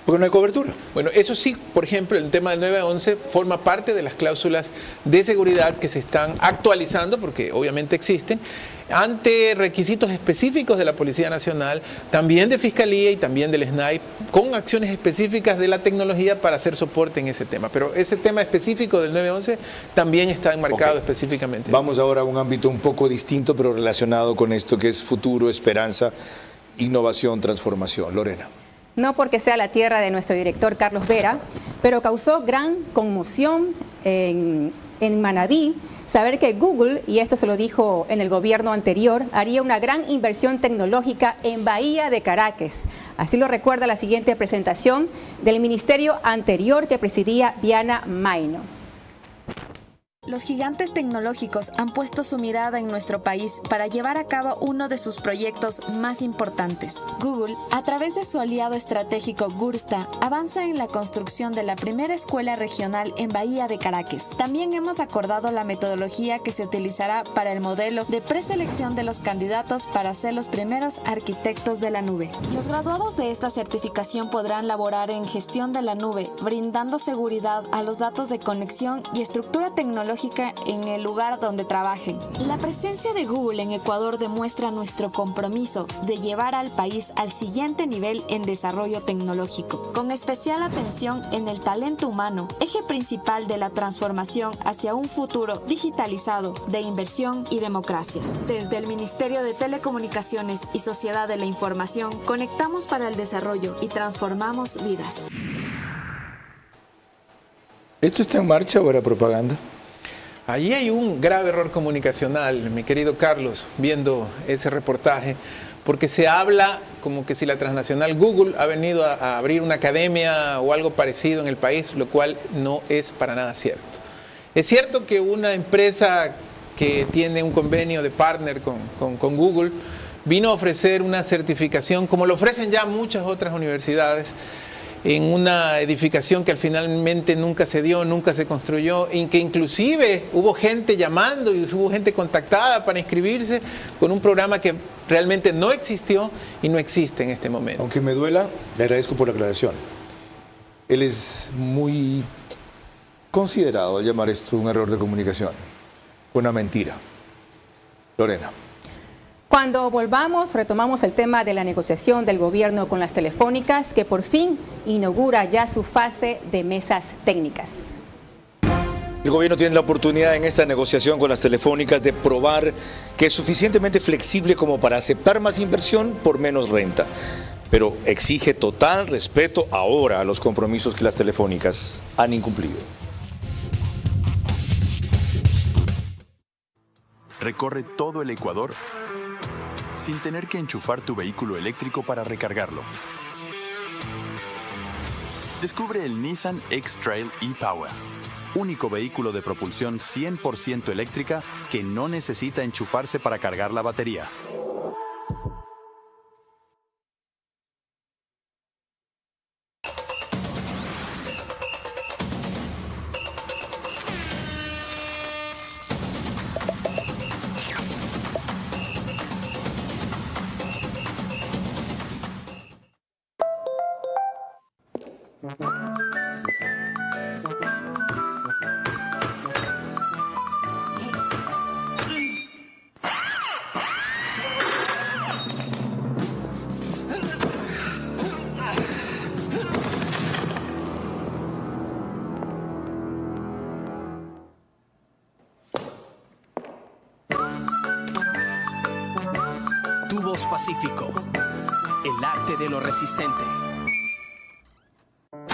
Porque no hay cobertura. Bueno, eso sí, por ejemplo, el tema del 911 forma parte de las cláusulas de seguridad que se están actualizando, porque obviamente existen, ante requisitos específicos de la Policía Nacional, también de Fiscalía y también del SNAI, con acciones específicas de la tecnología para hacer soporte en ese tema. Pero ese tema específico del 911 también está enmarcado específicamente. Vamos ahora a un ámbito un poco distinto, pero relacionado con esto que es futuro, esperanza, innovación, transformación. Lorena. No porque sea la tierra de nuestro director Carlos Vera, pero causó gran conmoción en Manabí saber que Google, y esto se lo dijo en el gobierno anterior, haría una gran inversión tecnológica en Bahía de Caracas. Así lo recuerda la siguiente presentación del ministerio anterior que presidía Viana Maino. Los gigantes tecnológicos han puesto su mirada en nuestro país para llevar a cabo uno de sus proyectos más importantes. Google, a través de su aliado estratégico Gursta, avanza en la construcción de la primera escuela regional en Bahía de Caracas. También hemos acordado la metodología que se utilizará para el modelo de preselección de los candidatos para ser los primeros arquitectos de la nube. Los graduados de esta certificación podrán laborar en gestión de la nube, brindando seguridad a los datos de conexión y estructura tecnológica en el lugar donde trabajen. La presencia de Google en Ecuador demuestra nuestro compromiso de llevar al país al siguiente nivel en desarrollo tecnológico, con especial atención en el talento humano, eje principal de la transformación hacia un futuro digitalizado de inversión y democracia. Desde el Ministerio de Telecomunicaciones y Sociedad de la Información, conectamos para el desarrollo y transformamos vidas. ¿Esto está en marcha o era propaganda? Allí hay un grave error comunicacional, mi querido Carlos, viendo ese reportaje, porque se habla como que si la transnacional Google ha venido a abrir una academia o algo parecido en el país, lo cual no es para nada cierto. Es cierto que una empresa que tiene un convenio de partner con Google vino a ofrecer una certificación, como lo ofrecen ya muchas otras universidades, en una edificación que finalmente nunca se dio, nunca se construyó, en que inclusive hubo gente llamando y hubo gente contactada para inscribirse con un programa que realmente no existió y no existe en este momento. Aunque me duela, le agradezco por la aclaración. Él es muy considerado al llamar esto un error de comunicación. Fue una mentira. Lorena. Cuando volvamos, retomamos el tema de la negociación del gobierno con las telefónicas, que por fin inaugura ya su fase de mesas técnicas. El gobierno tiene la oportunidad en esta negociación con las telefónicas de probar que es suficientemente flexible como para aceptar más inversión por menos renta. Pero exige total respeto ahora a los compromisos que las telefónicas han incumplido. Recorre todo el Ecuador sin tener que enchufar tu vehículo eléctrico para recargarlo. Descubre el Nissan X-Trail e-Power, único vehículo de propulsión 100% eléctrica que no necesita enchufarse para cargar la batería. Tubos Pacífico, el arte de lo resistente.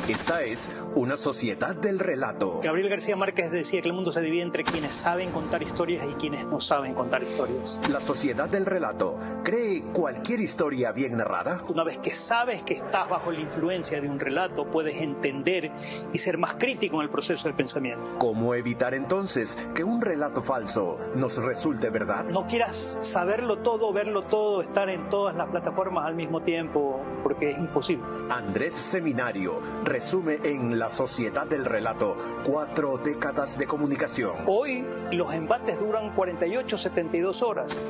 Esta es una sociedad del relato. Gabriel García Márquez decía que el mundo se divide entre quienes saben contar historias y quienes no saben contar historias. La sociedad del relato cree cualquier historia bien narrada. Una vez que sabes que estás bajo la influencia de un relato, puedes entender y ser más crítico en el proceso del pensamiento. ¿Cómo evitar entonces que un relato falso nos resulte verdad? No quieras saberlo todo, verlo todo, estar en todas las plataformas al mismo tiempo, porque es imposible. Andrés Seminario resume en La Sociedad del Relato 4 décadas de comunicación. Hoy los embates duran 48-72 horas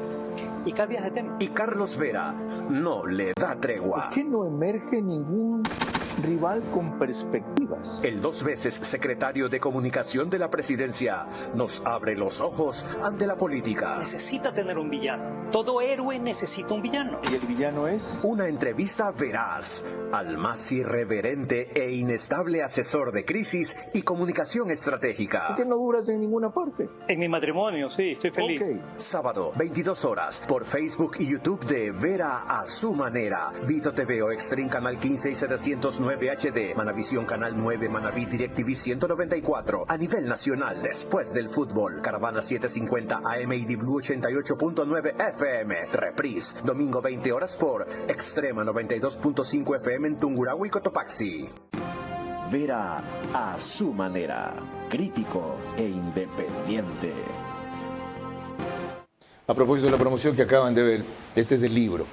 y cambias de tema. Y Carlos Vera no le da tregua. ¿Por qué no emerge ningún rival con perspectivas? El 2 veces secretario de Comunicación de la Presidencia nos abre los ojos ante la política. Necesita tener un villano. Todo héroe necesita un villano. ¿Y el villano es? Una entrevista veraz al más irreverente e inestable asesor de crisis y comunicación estratégica. ¿Por qué no duras en ninguna parte? En mi matrimonio, sí, estoy feliz. Okay. Sábado, 22 horas, por Facebook y YouTube de Vera a su manera. Vito TV o Extreme Canal 15 y 709 HD. Manavisión Canal 9, Manaví DirecTV 194. A nivel nacional, después del fútbol. Caravana 750 AM y D-Blue 88.9 FM. Reprise, domingo 20 horas por Extrema 92.5 FM en Tungurahua y Cotopaxi. Vera a su manera, crítico e independiente. A propósito de la promoción que acaban de ver, este es el libro.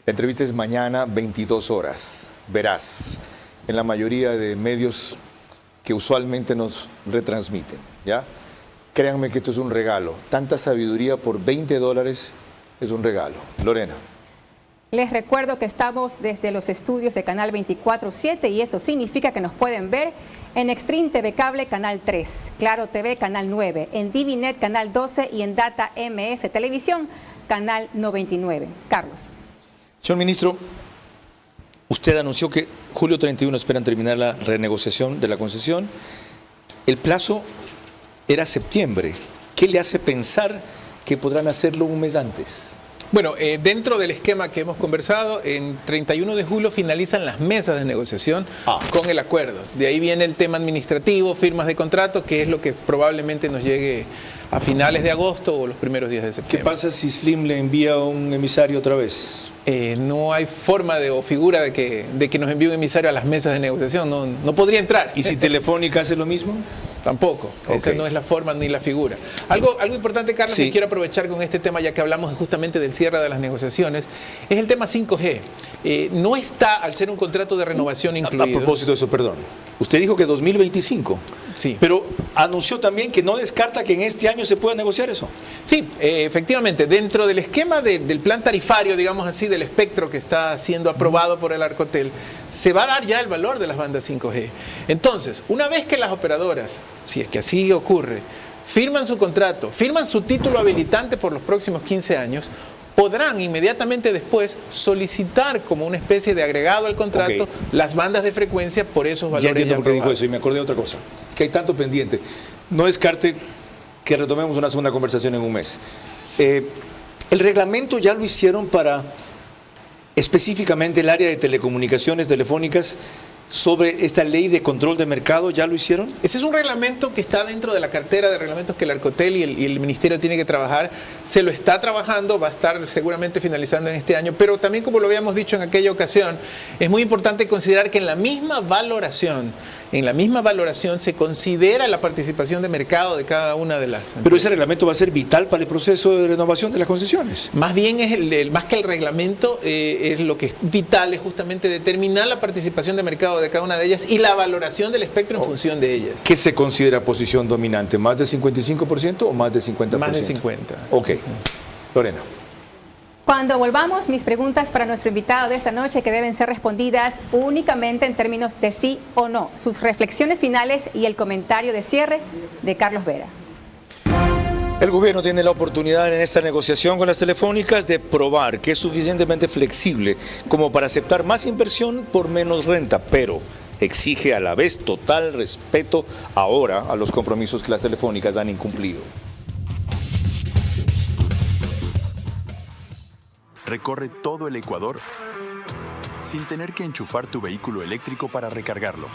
La entrevista es mañana, 22 horas. Verás, en la mayoría de medios que usualmente nos retransmiten, ¿ya? Créanme que esto es un regalo. Tanta sabiduría por $20 es un regalo. Lorena. Les recuerdo que estamos desde los estudios de Canal 24/7 y eso significa que nos pueden ver en Extreme TV Cable Canal 3, Claro TV Canal 9, en DiviNet Canal 12 y en Data MS Televisión Canal 99. Carlos. Señor ministro, usted anunció que julio 31 esperan terminar la renegociación de la concesión. El plazo era septiembre. ¿Qué le hace pensar que podrán hacerlo un mes antes? Bueno, dentro del esquema que hemos conversado, en 31 de julio finalizan las mesas de negociación con el acuerdo. De ahí viene el tema administrativo, firmas de contrato, que es lo que probablemente nos llegue a finales de agosto o los primeros días de septiembre. ¿Qué pasa si Slim le envía un emisario otra vez? No hay forma o figura de que nos envíe un emisario a las mesas de negociación, no podría entrar. ¿Y si Telefónica hace lo mismo? Tampoco, esa no es la forma ni la figura. Algo importante, Carlos, que quiero aprovechar con este tema, ya que hablamos justamente del cierre de las negociaciones, es el tema 5G. No está, al ser un contrato de renovación incluido. A propósito de eso, perdón. Usted dijo que 2025. Sí. Pero anunció también que no descarta que en este año se pueda negociar eso. Sí, efectivamente. Dentro del esquema del plan tarifario, digamos así, del espectro que está siendo aprobado por el Arcotel, se va a dar ya el valor de las bandas 5G. Entonces, una vez que las operadoras, si es que así ocurre, firman su contrato, firman su título habilitante por los próximos 15 años, podrán inmediatamente después solicitar como una especie de agregado al contrato las bandas de frecuencia por esos valores. Ya entiendo por qué dijo eso y me acordé de otra cosa. Es que hay tanto pendiente. No descarte que retomemos una segunda conversación en un mes. El reglamento ya lo hicieron para específicamente el área de telecomunicaciones telefónicas sobre esta ley de control de mercado, ¿ya lo hicieron? Ese es un reglamento que está dentro de la cartera de reglamentos que el Arcotel y el Ministerio tiene que trabajar. Se lo está trabajando, va a estar seguramente finalizando en este año, pero también, como lo habíamos dicho en aquella ocasión, es muy importante considerar que en la misma valoración se considera la participación de mercado de cada una de las empresas. Pero ese reglamento va a ser vital para el proceso de renovación de las concesiones. Más bien, más que el reglamento, es lo que es vital, es justamente determinar la participación de mercado de cada una de ellas y la valoración del espectro en función de ellas. ¿Qué se considera posición dominante? ¿Más del 55% o más del 50%? Más del 50%. Ok. Lorena. Cuando volvamos, mis preguntas para nuestro invitado de esta noche, que deben ser respondidas únicamente en términos de sí o no. Sus reflexiones finales y el comentario de cierre de Carlos Vera. El gobierno tiene la oportunidad en esta negociación con las telefónicas de probar que es suficientemente flexible como para aceptar más inversión por menos renta, pero exige a la vez total respeto ahora a los compromisos que las telefónicas han incumplido. Recorre todo el Ecuador sin tener que enchufar tu vehículo eléctrico para recargarlo.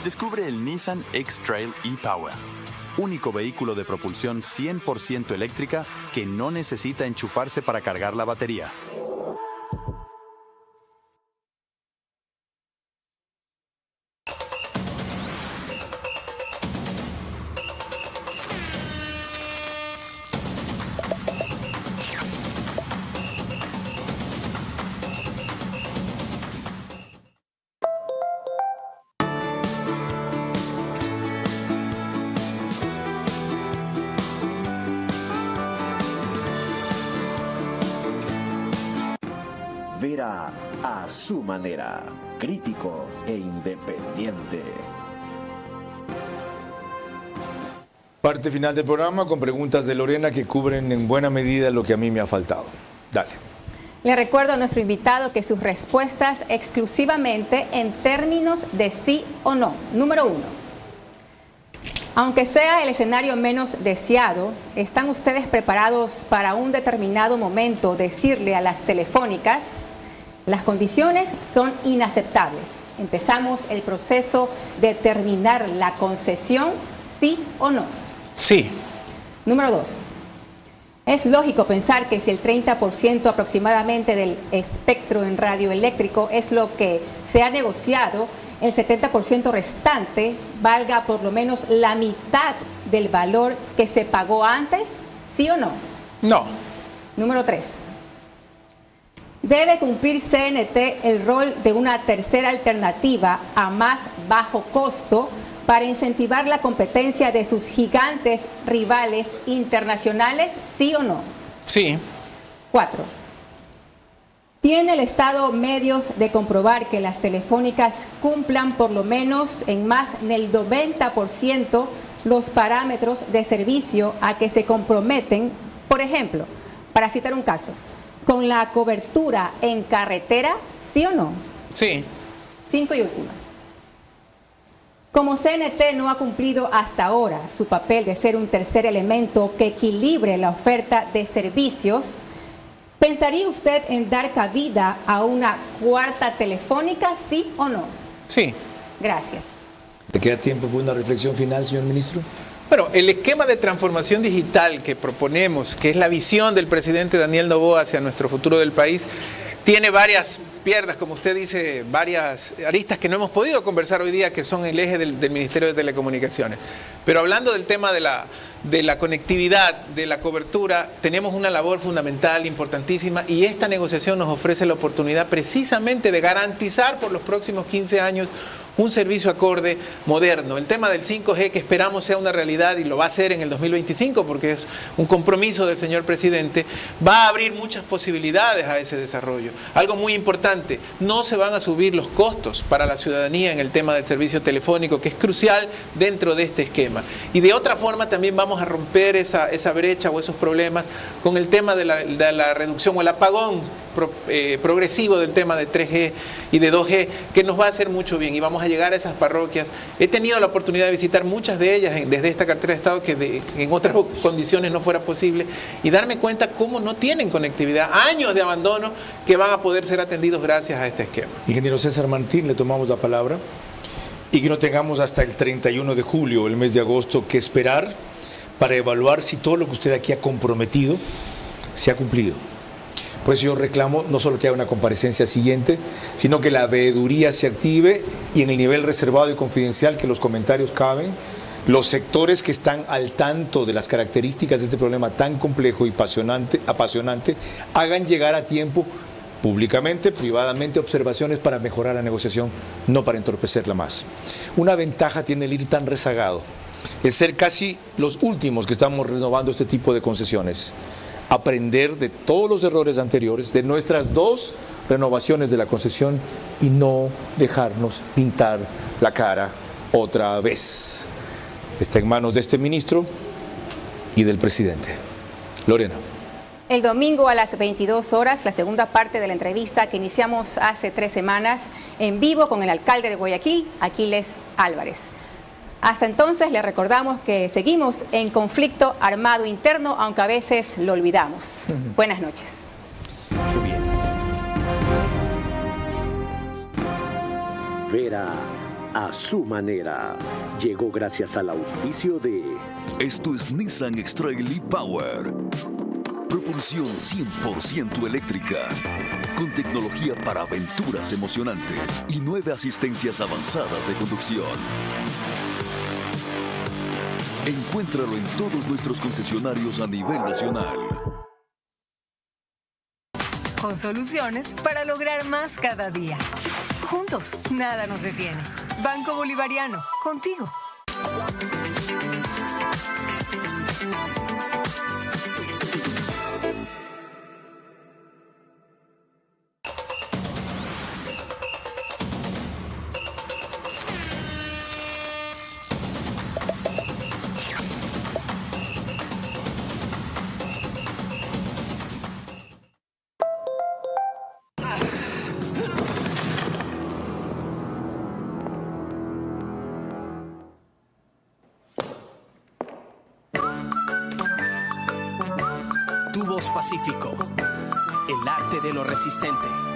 Descubre el Nissan X-Trail e-Power, único vehículo de propulsión 100% eléctrica que no necesita enchufarse para cargar la batería. Vera a su manera, crítico e independiente. Parte final del programa con preguntas de Lorena que cubren en buena medida lo que a mí me ha faltado. Dale. Le recuerdo a nuestro invitado que sus respuestas exclusivamente en términos de sí o no. Número 1. Aunque sea el escenario menos deseado, ¿están ustedes preparados para un determinado momento decirle a las telefónicas: las condiciones son inaceptables? Empezamos el proceso de terminar la concesión, sí o no. Sí. Número 2. Es lógico pensar que si el 30% aproximadamente del espectro en radioeléctrico es lo que se ha negociado, el 70% restante valga por lo menos la mitad del valor que se pagó antes, ¿sí o no? No. Número 3. Debe cumplir CNT el rol de una tercera alternativa a más bajo costo para incentivar la competencia de sus gigantes rivales internacionales, ¿sí o no? Sí. 4. ¿Tiene el Estado medios de comprobar que las telefónicas cumplan por lo menos en más del 90% los parámetros de servicio a que se comprometen? Por ejemplo, para citar un caso, con la cobertura en carretera, ¿sí o no? Sí. 5 y última. Como CNT no ha cumplido hasta ahora su papel de ser un tercer elemento que equilibre la oferta de servicios, ¿pensaría usted en dar cabida a una cuarta telefónica, sí o no? Sí. Gracias. ¿Le queda tiempo para una reflexión final, señor ministro? Bueno, el esquema de transformación digital que proponemos, que es la visión del presidente Daniel Noboa hacia nuestro futuro del país, tiene varias piernas, como usted dice, varias aristas que no hemos podido conversar hoy día, que son el eje del Ministerio de Telecomunicaciones. Pero hablando del tema de la conectividad, de la cobertura, tenemos una labor fundamental, importantísima, y esta negociación nos ofrece la oportunidad precisamente de garantizar por los próximos 15 años un servicio acorde, moderno. El tema del 5G, que esperamos sea una realidad y lo va a ser en el 2025 porque es un compromiso del señor presidente, va a abrir muchas posibilidades a ese desarrollo. Algo muy importante, no se van a subir los costos para la ciudadanía en el tema del servicio telefónico, que es crucial dentro de este esquema. Y de otra forma también vamos a romper esa brecha o esos problemas con el tema de la reducción o el apagón progresivo del tema de 3G y de 2G, que nos va a hacer mucho bien y vamos a llegar a esas parroquias. He tenido la oportunidad de visitar muchas de ellas desde esta cartera de Estado, que en otras condiciones no fuera posible, y darme cuenta cómo no tienen conectividad, años de abandono que van a poder ser atendidos gracias a este esquema. Ingeniero César Martín, le tomamos la palabra, y que no tengamos hasta el 31 de julio, el mes de agosto, que esperar para evaluar si todo lo que usted aquí ha comprometido se ha cumplido. Por eso yo reclamo no solo que haya una comparecencia siguiente, sino que la veeduría se active y en el nivel reservado y confidencial que los comentarios caben, los sectores que están al tanto de las características de este problema tan complejo y apasionante, hagan llegar a tiempo, públicamente, privadamente, observaciones para mejorar la negociación, no para entorpecerla más. Una ventaja tiene el ir tan rezagado, el ser casi los últimos que estamos renovando este tipo de concesiones. Aprender de todos los errores anteriores, de nuestras 2 renovaciones de la concesión y no dejarnos pintar la cara otra vez. Está en manos de este ministro y del presidente. Lorena. El domingo a las 22 horas, la segunda parte de la entrevista que iniciamos hace 3 semanas en vivo con el alcalde de Guayaquil, Aquiles Álvarez. Hasta entonces le recordamos que seguimos en conflicto armado interno, aunque a veces lo olvidamos. Buenas noches. Qué bien. Vera a su manera. Llegó gracias al auspicio de... Esto es Nissan X-Trail e-Power. Propulsión 100% eléctrica. Con tecnología para aventuras emocionantes y 9 asistencias avanzadas de conducción. Encuéntralo en todos nuestros concesionarios a nivel nacional. Con soluciones para lograr más cada día. Juntos, nada nos detiene. Banco Bolivariano, contigo. Tubos Pacífico, el arte de lo resistente.